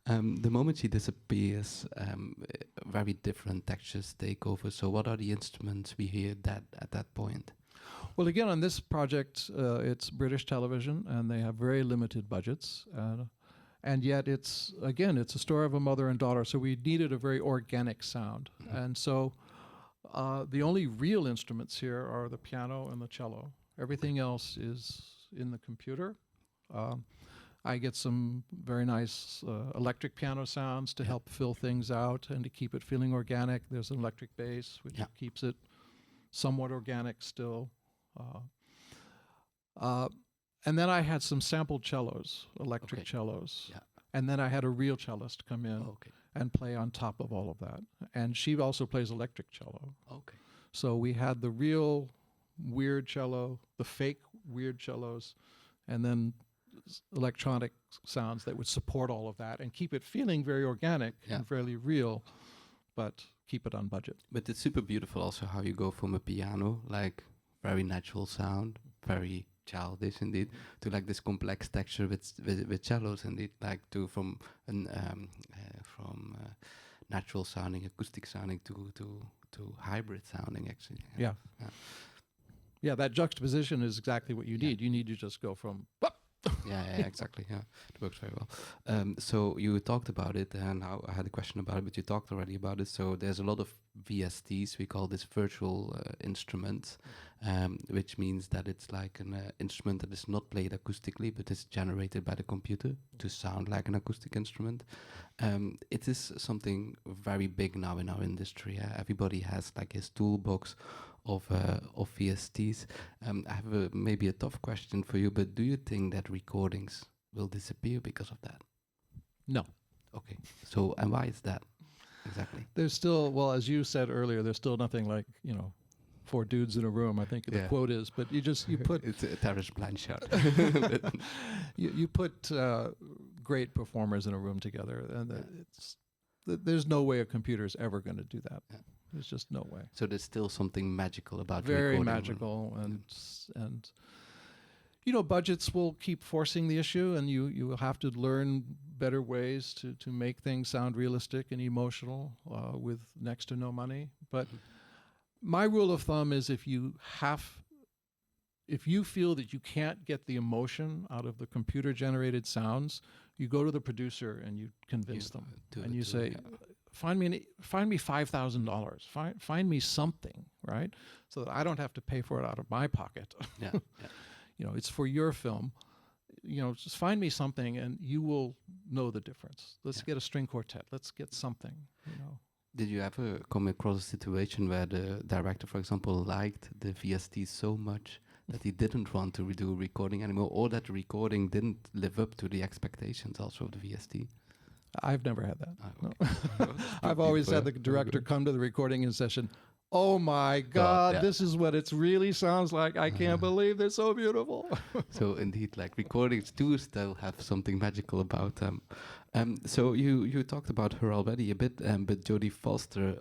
The moment she disappears, very different textures take over. So what are the instruments we hear at that point? Well, again, on this project, it's British television, and they have very limited budgets. And yet it's a story of a mother and daughter, so we needed a very organic sound. And so the only real instruments here are the piano and the cello. Everything else is in the computer. I get some very nice electric piano sounds to help fill things out and to keep it feeling organic. There's an electric bass, which keeps it somewhat organic still. And then I had some sampled cellos, electric Okay. cellos. Yeah. And then I had a real cellist come in Okay. and play on top of all of that. And she also plays electric cello. Okay. So we had the real weird cello, the fake weird cellos, and then electronic sounds that would support all of that and keep it feeling very organic Yeah. and fairly real, but keep it on budget. But it's super beautiful also how you go from a piano, like very natural sound, very childish indeed, to like this complex texture with cellos indeed, like to from natural sounding, acoustic sounding to hybrid sounding actually. Yeah. Yeah. Yeah, that juxtaposition is exactly what you Yeah. need. You need to just go from Yeah, exactly. Yeah, it works very well. So you talked about it, and I had a question about it, but you talked already about it. So there's a lot of VSTs. We call this virtual instruments, which means that it's like an instrument that is not played acoustically, but is generated by the computer to sound like an acoustic instrument. It is something very big now in our industry. Everybody has like his toolbox of VSTs. I have maybe a tough question for you, but do you think that recordings will disappear because of that? no. Okay. So, and why is that exactly? There's still, well, as you said earlier, there's still nothing like, four dudes in a room, I think the Yeah. quote is, but you put It's a Terrence Blanchard. you put great performers in a room together, and there's no way a computer is ever going to do that. Yeah. There's just no way. So there's still something magical about Very recording. magical, and budgets will keep forcing the issue, and you will have to learn better ways to make things sound realistic and emotional with next to no money. But my rule of thumb is if you feel that you can't get the emotion out of the computer generated sounds, you go to the producer and you convince them, and you say, find me $5,000. Find me something, right? So that I don't have to pay for it out of my pocket. Yeah. It's for your film. Just find me something, and you will know the difference. Let's get a string quartet. Let's get something. Did you ever come across a situation where the director, for example, liked the VST so much that he didn't want to redo a recording anymore, or that the recording didn't live up to the expectations also of the VST? I've never had that. Ah, No. okay. I've always had the director come to the recording session. Oh my God, yeah. this is what it really sounds like. I can't believe they're so beautiful. So indeed, like recordings do still have something magical about them. So you talked about her already a bit, but Jodie Foster,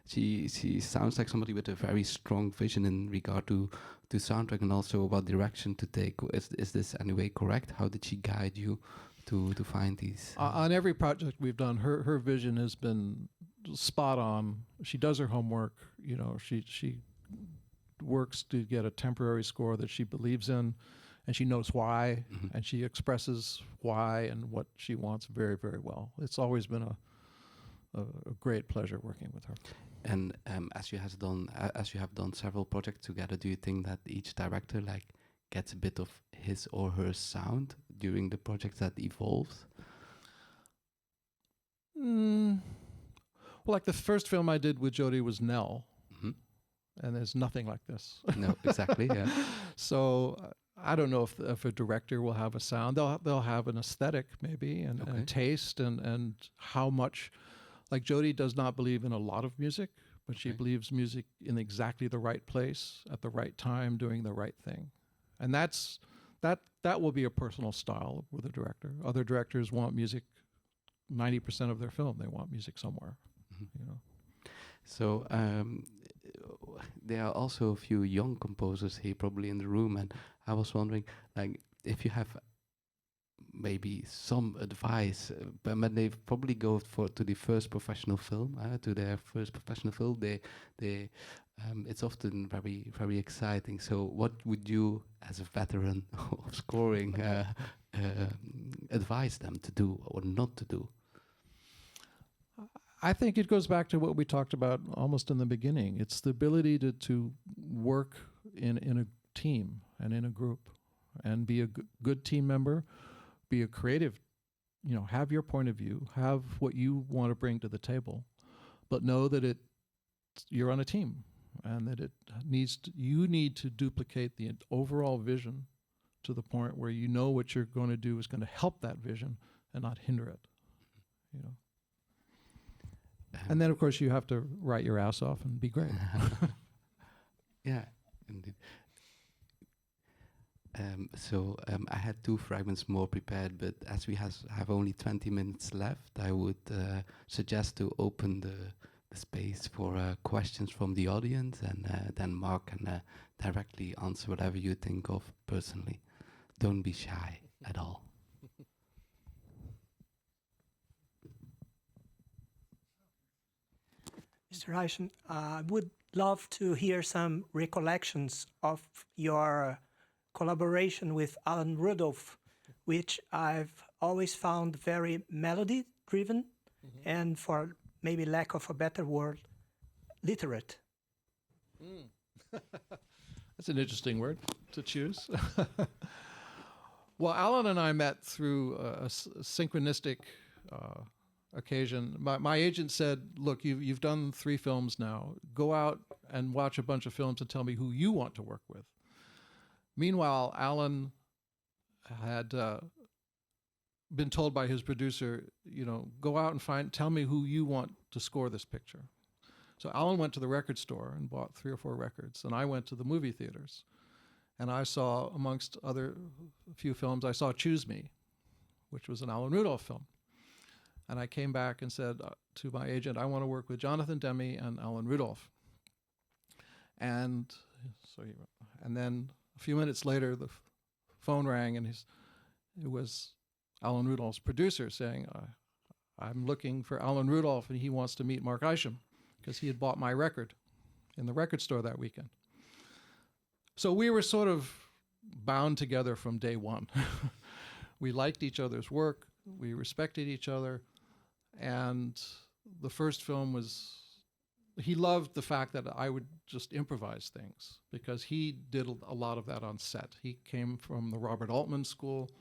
she sounds like somebody with a very strong vision in regard to soundtrack and also what direction to take. Is this anyway correct? How did she guide you to find these? On every project we've done, her vision has been spot on. She does her homework. She works to get a temporary score that she believes in, and she knows why, and she expresses why and what she wants very, very well. It's always been a great pleasure working with her. And as you have done several projects together, do you think that each director gets a bit of his or her sound during the project that evolves? Well, like the first film I did with Jodie was Nell, and there's nothing like this. No, exactly. Yeah. So I don't know if a director will have a sound. They'll have an aesthetic maybe and taste and how much. Like Jodie does not believe in a lot of music, but she believes music in exactly the right place at the right time, doing the right thing, and that will be a personal style with a director. Other directors want music. 90% of their film, they want music somewhere. So there are also a few young composers here probably in the room, and I was wondering, if you have maybe some advice, but when they probably go to the first professional film, to their first professional film, they it's often very, very exciting. So what would you, as a veteran of scoring, advise them to do or not to do? I think it goes back to what we talked about almost in the beginning. It's the ability to work in a team and in a group and be a good team member, be a creative, have your point of view, have what you want to bring to the table, but know that you're on a team and that you need to duplicate the overall vision to the point where you know what you're going to do is going to help that vision and not hinder it, you know. And then, of course, you have to write your ass off and be great. Yeah, indeed. I had two fragments more prepared, but as we have only 20 minutes left, I would suggest to open the space for questions from the audience, and then Mark can directly answer whatever you think of personally. Don't be shy at all. Mr. Isham, I would love to hear some recollections of your collaboration with Alan Rudolph, which I've always found very melody-driven, and for maybe lack of a better word, literate. That's an interesting word to choose. Well, Alan and I met through a synchronistic occasion. My agent said, look, you've done 3 films now. Go out and watch a bunch of films and tell me who you want to work with. Meanwhile, Alan had been told by his producer, you know, go out and tell me who you want to score this picture. So Alan went to the record store and bought 3 or 4 records, and I went to the movie theaters. And I saw, amongst other few films, I saw Choose Me, which was an Alan Rudolph film. And I came back and said to my agent, I want to work with Jonathan Demme and Alan Rudolph. And then a few minutes later, the phone rang, and it was Alan Rudolph's producer saying, I'm looking for Alan Rudolph, and he wants to meet Mark Isham, because he had bought my record in the record store that weekend. So we were sort of bound together from day one. We liked each other's work, we respected each other, and the first film he loved the fact that I would just improvise things, because he did a lot of that on set. He came from the Robert Altman school,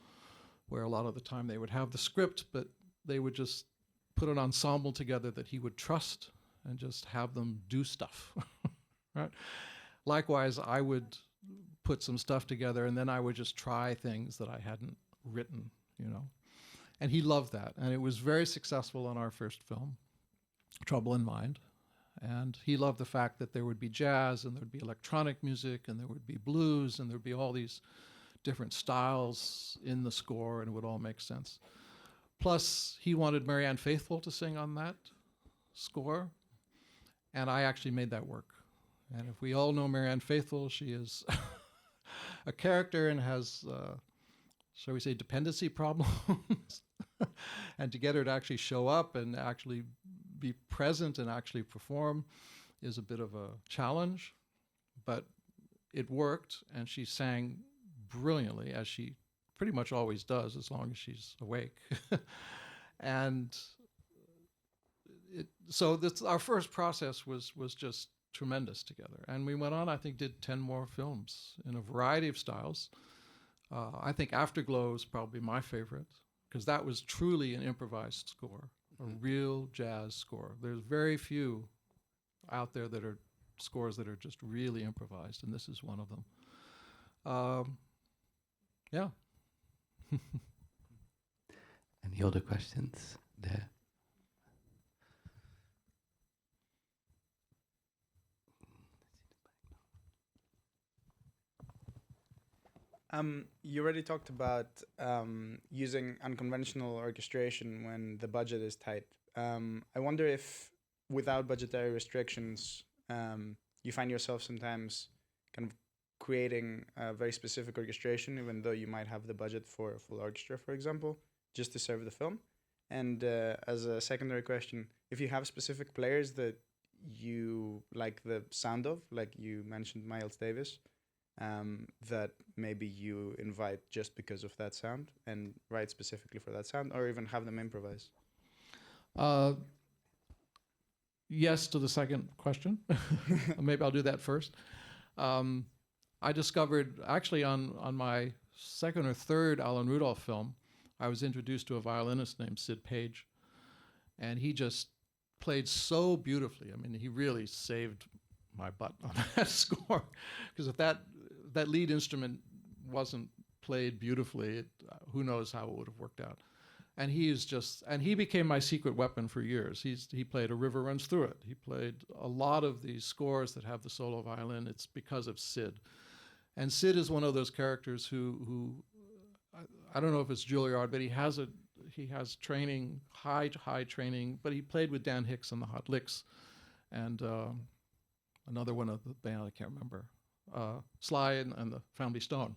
where a lot of the time they would have the script, but they would just put an ensemble together that he would trust and just have them do stuff, right? Likewise, I would put some stuff together, and then I would just try things that I hadn't written, you know. And he loved that, and it was very successful in our first film, Trouble in Mind. And he loved the fact that there would be jazz, and there would be electronic music, and there would be blues, and there would be all these different styles in the score, and it would all make sense. Plus, he wanted Marianne Faithfull to sing on that score, and I actually made that work. And if we all know Marianne Faithfull, she is a character and has, shall we say, dependency problems. And to get her to actually show up and actually be present and actually perform is a bit of a challenge. But it worked, and she sang brilliantly, as she pretty much always does, as long as she's awake. And so our first process was just tremendous together. And we went on, I think, did 10 more films in a variety of styles. I think Afterglow is probably my favorite, because that was truly an improvised score, a real jazz score. There's very few out there that are scores that are just really improvised, and this is one of them. Yeah. Any other questions there? You already talked about using unconventional orchestration when the budget is tight. I wonder if, without budgetary restrictions, you find yourself sometimes kind of creating a very specific orchestration, even though you might have the budget for a full orchestra, for example, just to serve the film. And as a secondary question, if you have specific players that you like the sound of, like you mentioned Miles Davis, that maybe you invite just because of that sound and write specifically for that sound, or even have them improvise? Yes to the second question. Maybe I'll do that first. I discovered, actually on my second or third Alan Rudolph film, I was introduced to a violinist named Sid Page, and he just played so beautifully. I mean, he really saved my butt on that score, because if that lead instrument wasn't played beautifully, who knows how it would have worked out. And he became my secret weapon for years. He played A River Runs Through It. He played a lot of these scores that have the solo violin. It's because of Sid. And Sid is one of those characters who I don't know if it's Juilliard, but he has training, high training, but he played with Dan Hicks and the Hot Licks, and another one of the band, I can't remember, Sly and the Family Stone.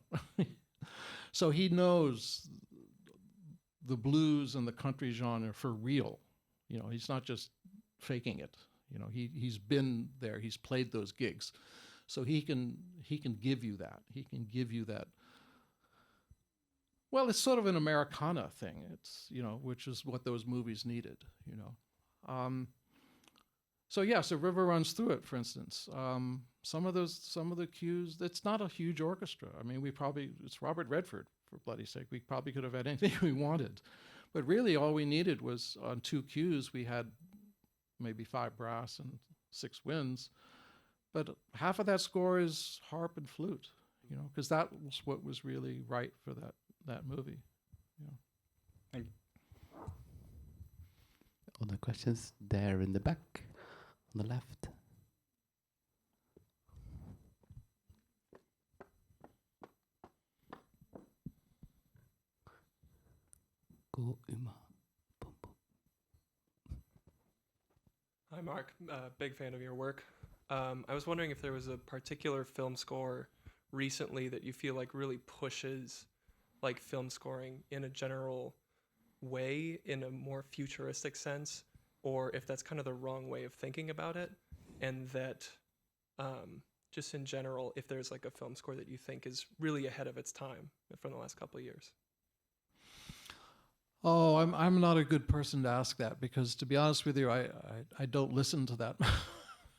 So he knows the blues and the country genre for real. You know, he's not just faking it. You know, he's been there. He's played those gigs, so he can give you that. He can give you that. Well, it's sort of an Americana thing. It's, you know, which is what those movies needed. You know, so yes, A River Runs Through It, for instance. Some of the cues. It's not a huge orchestra. I mean, it's Robert Redford, for bloody sake. We probably could have had anything we wanted, but really all we needed was on 2 cues we had maybe 5 brass and 6 winds, but half of that score is harp and flute. You know, because that was what was really right for that movie. Yeah. Thank you. Other questions there in the back, on the left. Go, Uma. Boom, boom. Hi, Mark. Big fan of your work. I was wondering if there was a particular film score recently that you feel like really pushes like film scoring in a general way, in a more futuristic sense, or if that's kind of the wrong way of thinking about it, and that just in general, if there's like a film score that you think is really ahead of its time from the last couple of years. Oh, I'm not a good person to ask that, because to be honest with you, I don't listen to that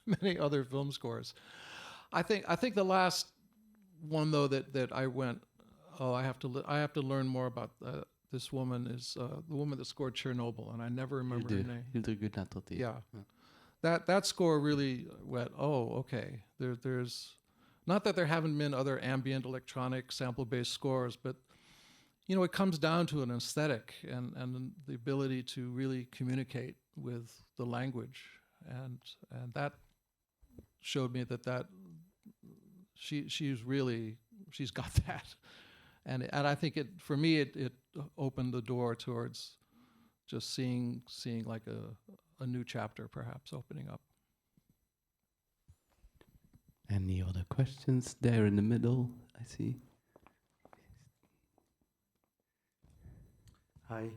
many other film scores. I think the last one though that I went, oh, I have to learn more about this woman is the woman that scored Chernobyl, and I never remember her name. Yeah. That score really went, oh, okay. There's not that there haven't been other ambient electronic sample-based scores, but you know, it comes down to an aesthetic and the ability to really communicate with the language, and that showed me that she's got that, and I think for me it opened the door towards just seeing like a new chapter perhaps opening up. Any other questions there in the middle? I see. Hi.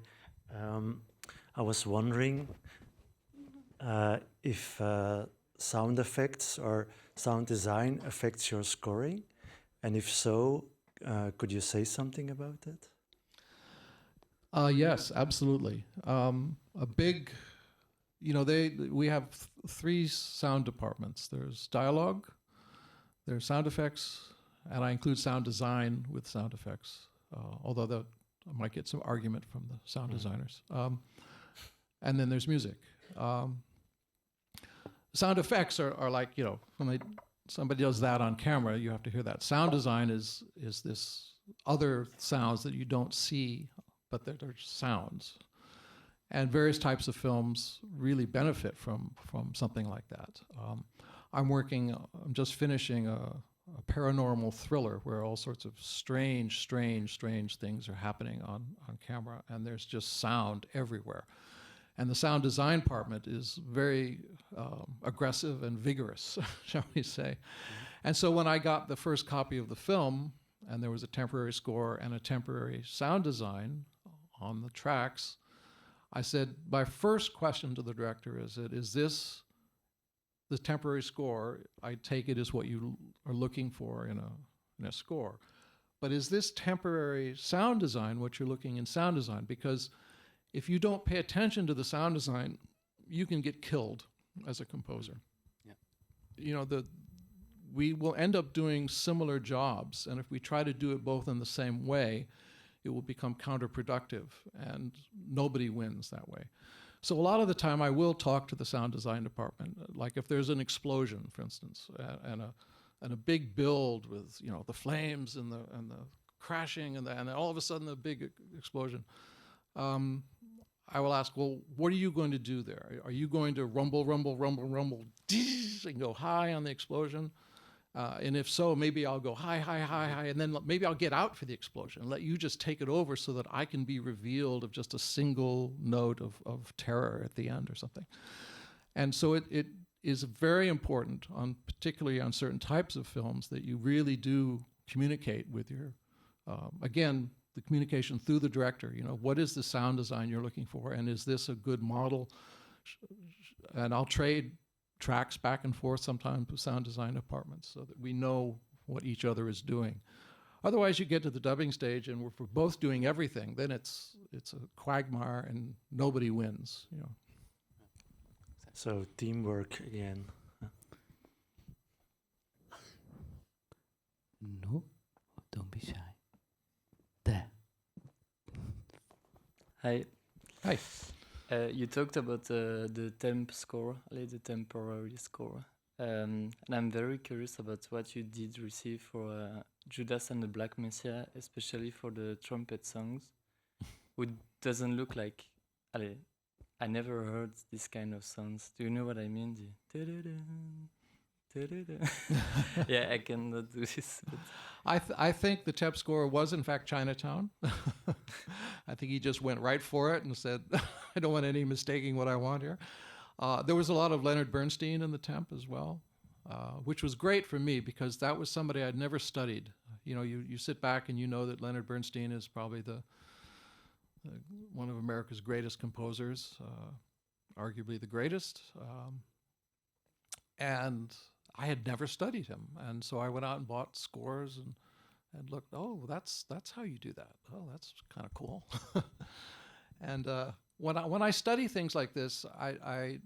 I was wondering if sound effects or sound design affects your scoring, and if so, could you say something about it? Yes, absolutely. A big, you know, we have 3 sound departments. There's dialogue, there's sound effects, and I include sound design with sound effects, although I might get some argument from the sound designers. And then there's music. Sound effects are like, you know, when somebody does that on camera, you have to hear that. Sound design is this other sounds that you don't see, but they're sounds. And various types of films really benefit from something like that. I'm just finishing a paranormal thriller where all sorts of strange things are happening on camera, and there's just sound everywhere. And the sound design department is very aggressive and vigorous, shall we say. And so when I got the first copy of the film, and there was a temporary score and a temporary sound design on the tracks, I said, my first question to the director is this the temporary score? I take it is what you are looking for in a score. But is this temporary sound design what you're looking in sound design? Because if you don't pay attention to the sound design, you can get killed as a composer. Yeah. You know, we will end up doing similar jobs, and if we try to do it both in the same way, it will become counterproductive, and nobody wins that way. So a lot of the time I will talk to the sound design department, like if there's an explosion, for instance, and a big build with, you know, the flames and the crashing, and then all of a sudden a big explosion. I will ask, well, what are you going to do there? Are you going to rumble, rumble, rumble, rumble, and go high on the explosion? And if so, maybe I'll go high, high, high, high, and then maybe I'll get out for the explosion and let you just take it over so that I can be revealed of just a single note of terror at the end or something. And so it is very important, particularly on certain types of films, that you really do communicate with your, again, the communication through the director. What is the sound design you're looking for, and is this a good model? And I'll trade tracks back and forth sometimes with sound design departments so that we know what each other is doing. Otherwise, you get to the dubbing stage, and if we're both doing everything, then it's a quagmire and nobody wins. So teamwork again. No, don't be shy. There. Hi. Hi. You talked about the temp score, like the temporary score. And I'm very curious about what you did receive for Judas and the Black Messiah, especially for the trumpet songs, which doesn't look like... I never heard this kind of sounds. Do you know what I mean? Yeah, I cannot do this. I think the temp score was in fact Chinatown. I think he just went right for it and said, I don't want any mistaking what I want here. There was a lot of Leonard Bernstein in the temp as well, which was great for me because that was somebody I'd never studied. You sit back and you know that Leonard Bernstein is probably one of America's greatest composers, arguably the greatest. And I had never studied him, and so I went out and bought scores and looked. Oh, that's how you do that. Oh, that's kind of cool. And when I study things like this, I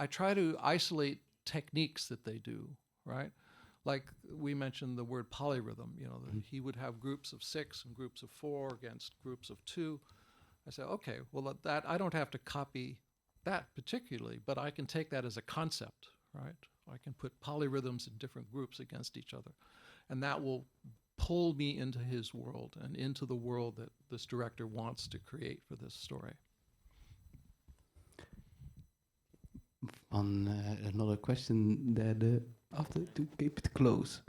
try to isolate techniques that they do. Right, like we mentioned the word polyrhythm. He would have groups of 6 and groups of 4 against groups of 2. I say, okay, well that I don't have to copy that particularly, but I can take that as a concept. Right, I can put polyrhythms in different groups against each other, and that will pull me into his world and into the world that this director wants to create for this story. On another question that after to keep it close.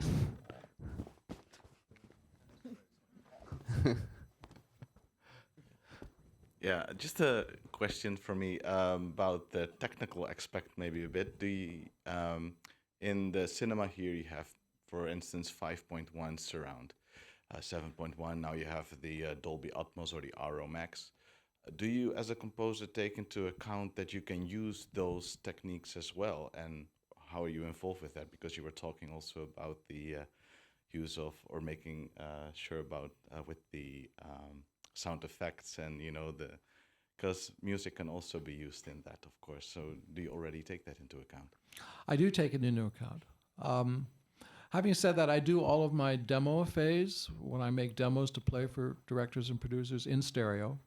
Yeah, just a question for me about the technical aspect, maybe a bit. In the cinema here, you have, for instance, 5.1 surround, 7.1. Now you have the Dolby Atmos or the RO Max. Do you, as a composer, take into account that you can use those techniques as well? And how are you involved with that? Because you were talking also about the use of, or making sure about with the sound effects and because music can also be used in that, of course. So do you already take that into account? I do take it into account. Having said that, I do all of my demo phase when I make demos to play for directors and producers in stereo,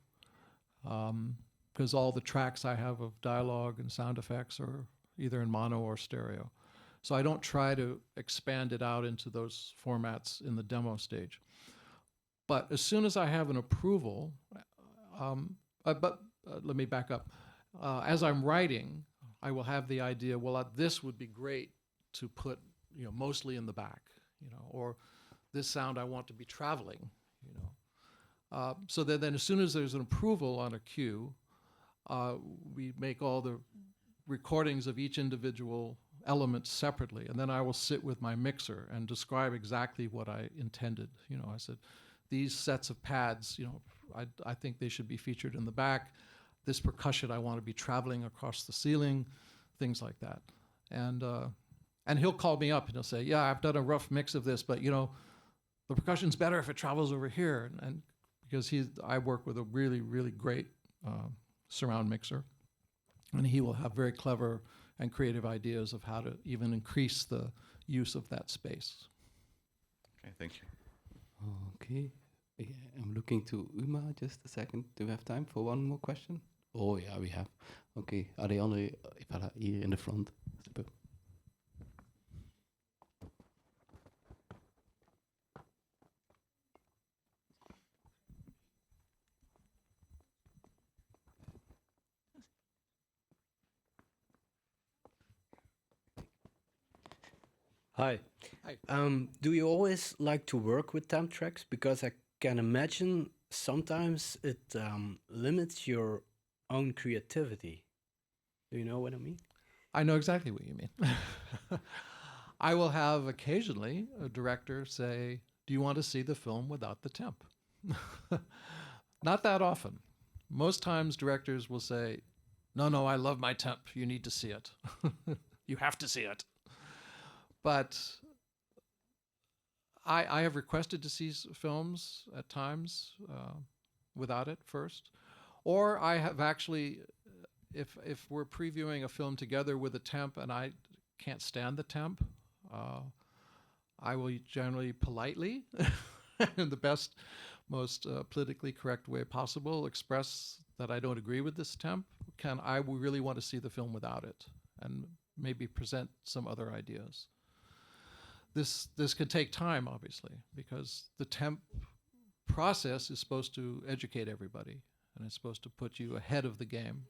because all the tracks I have of dialogue and sound effects are either in mono or stereo. So I don't try to expand it out into those formats in the demo stage. But as soon as I have an approval, let me back up. As I'm writing, I will have the idea, well, this would be great to put, mostly in the back, or this sound I want to be traveling, So then as soon as there's an approval on a cue, we make all the recordings of each individual element separately, and then I will sit with my mixer and describe exactly what I intended. I said, these sets of pads, I think they should be featured in the back. This percussion, I want to be traveling across the ceiling, things like that. And he'll call me up and he'll say, yeah, I've done a rough mix of this, but the percussion's better if it travels over here. And because I work with a really, really great surround mixer, and he will have very clever and creative ideas of how to even increase the use of that space. Okay, thank you. Okay. Yeah, I'm looking to Uma just a second. Do we have time for one more question? Oh yeah, we have. Okay, Ariane, here in the front. Super. Hi. Hi. Do you always like to work with temp tracks? Because I can imagine sometimes it limits your own creativity. Do you know what I mean? I know exactly what you mean. I will have occasionally a director say, "Do you want to see the film without the temp?" Not that often. Most times directors will say, "No, I love my temp. You need to see it. You have to see it." But I have requested to see films at times without it first. Or I have actually, if we're previewing a film together with a temp and I can't stand the temp, I will generally politely, in the best, most politically correct way possible, express that I don't agree with this temp. I really want to see the film without it, and maybe present some other ideas. This can take time, obviously, because the temp process is supposed to educate everybody, and it's supposed to put you ahead of the game.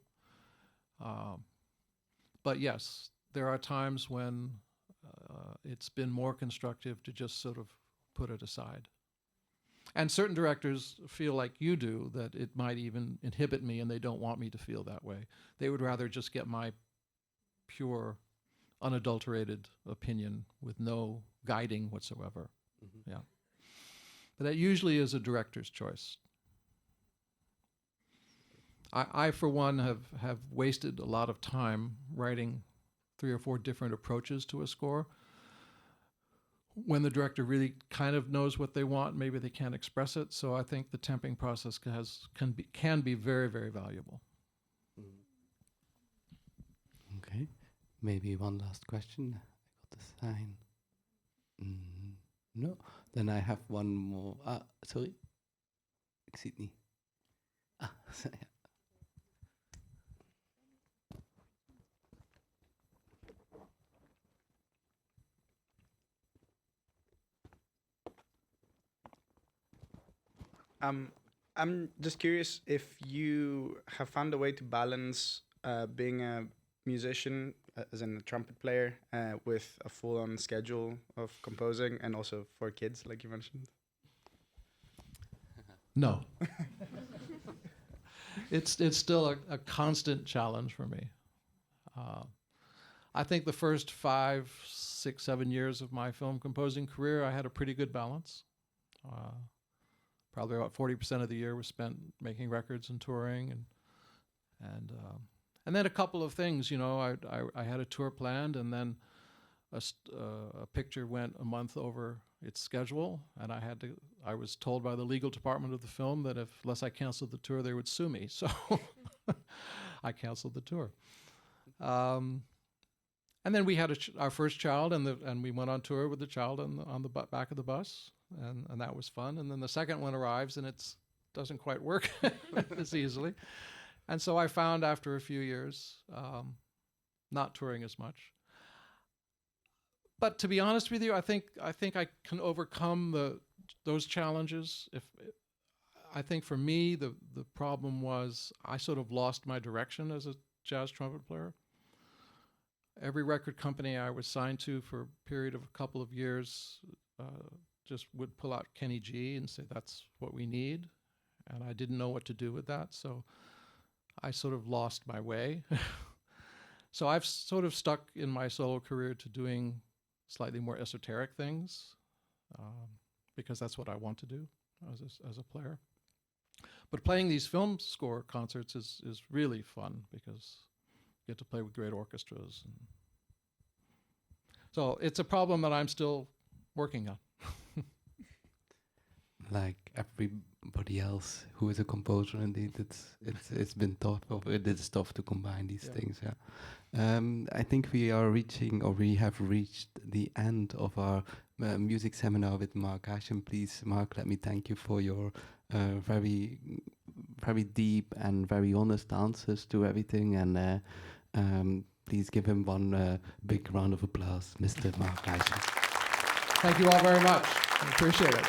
But yes, there are times when it's been more constructive to just sort of put it aside. And certain directors feel like you do, that it might even inhibit me, and they don't want me to feel that way. They would rather just get my pure, unadulterated opinion with no guiding whatsoever. Mm-hmm. Yeah. But that usually is a director's choice. I for one, have wasted a lot of time writing 3 or 4 different approaches to a score. When the director really kind of knows what they want, maybe they can't express it. So I think the temping process can be very, very valuable. Okay, maybe one last question. I got the sign. No, then I have one more. Sorry, ik zie het niet. Ja. I'm just curious if you have found a way to balance being a musician, as in a trumpet player, with a full-on schedule of composing, and also for kids, like you mentioned. No. It's still a constant challenge for me. I think the first 5, 6, 7 years of my film composing career, I had a pretty good balance. Probably about 40% of the year was spent making records and touring, and then a couple of things. I had a tour planned, and then a picture went a month over its schedule, and I was told by the legal department of the film that unless I canceled the tour, they would sue me. So I canceled the tour. And then we had our first child, and we went on tour with the child on the back of the bus, and that was fun. And then the second one arrives, and it doesn't quite work as easily. And so I found after a few years, not touring as much. But to be honest with you, I think I can overcome those challenges. I think for me, the problem was I sort of lost my direction as a jazz trumpet player. Every record company I was signed to for a period of a couple of years just would pull out Kenny G and say, that's what we need. And I didn't know what to do with that. So I sort of lost my way. So I've sort of stuck in my solo career to doing slightly more esoteric things because that's what I want to do as a player. But playing these film score concerts is really fun because you get to play with great orchestras. So it's a problem that I'm still working on. Like everybody else who is a composer, indeed, it's been tough. It is tough to combine these things. Yeah, I think we have reached the end of our music seminar with Mark Isham. Please, Mark, let me thank you for your very, very deep and very honest answers to everything. And please give him one big round of applause, Mr. Mark Isham. Thank you all very much. I appreciate it.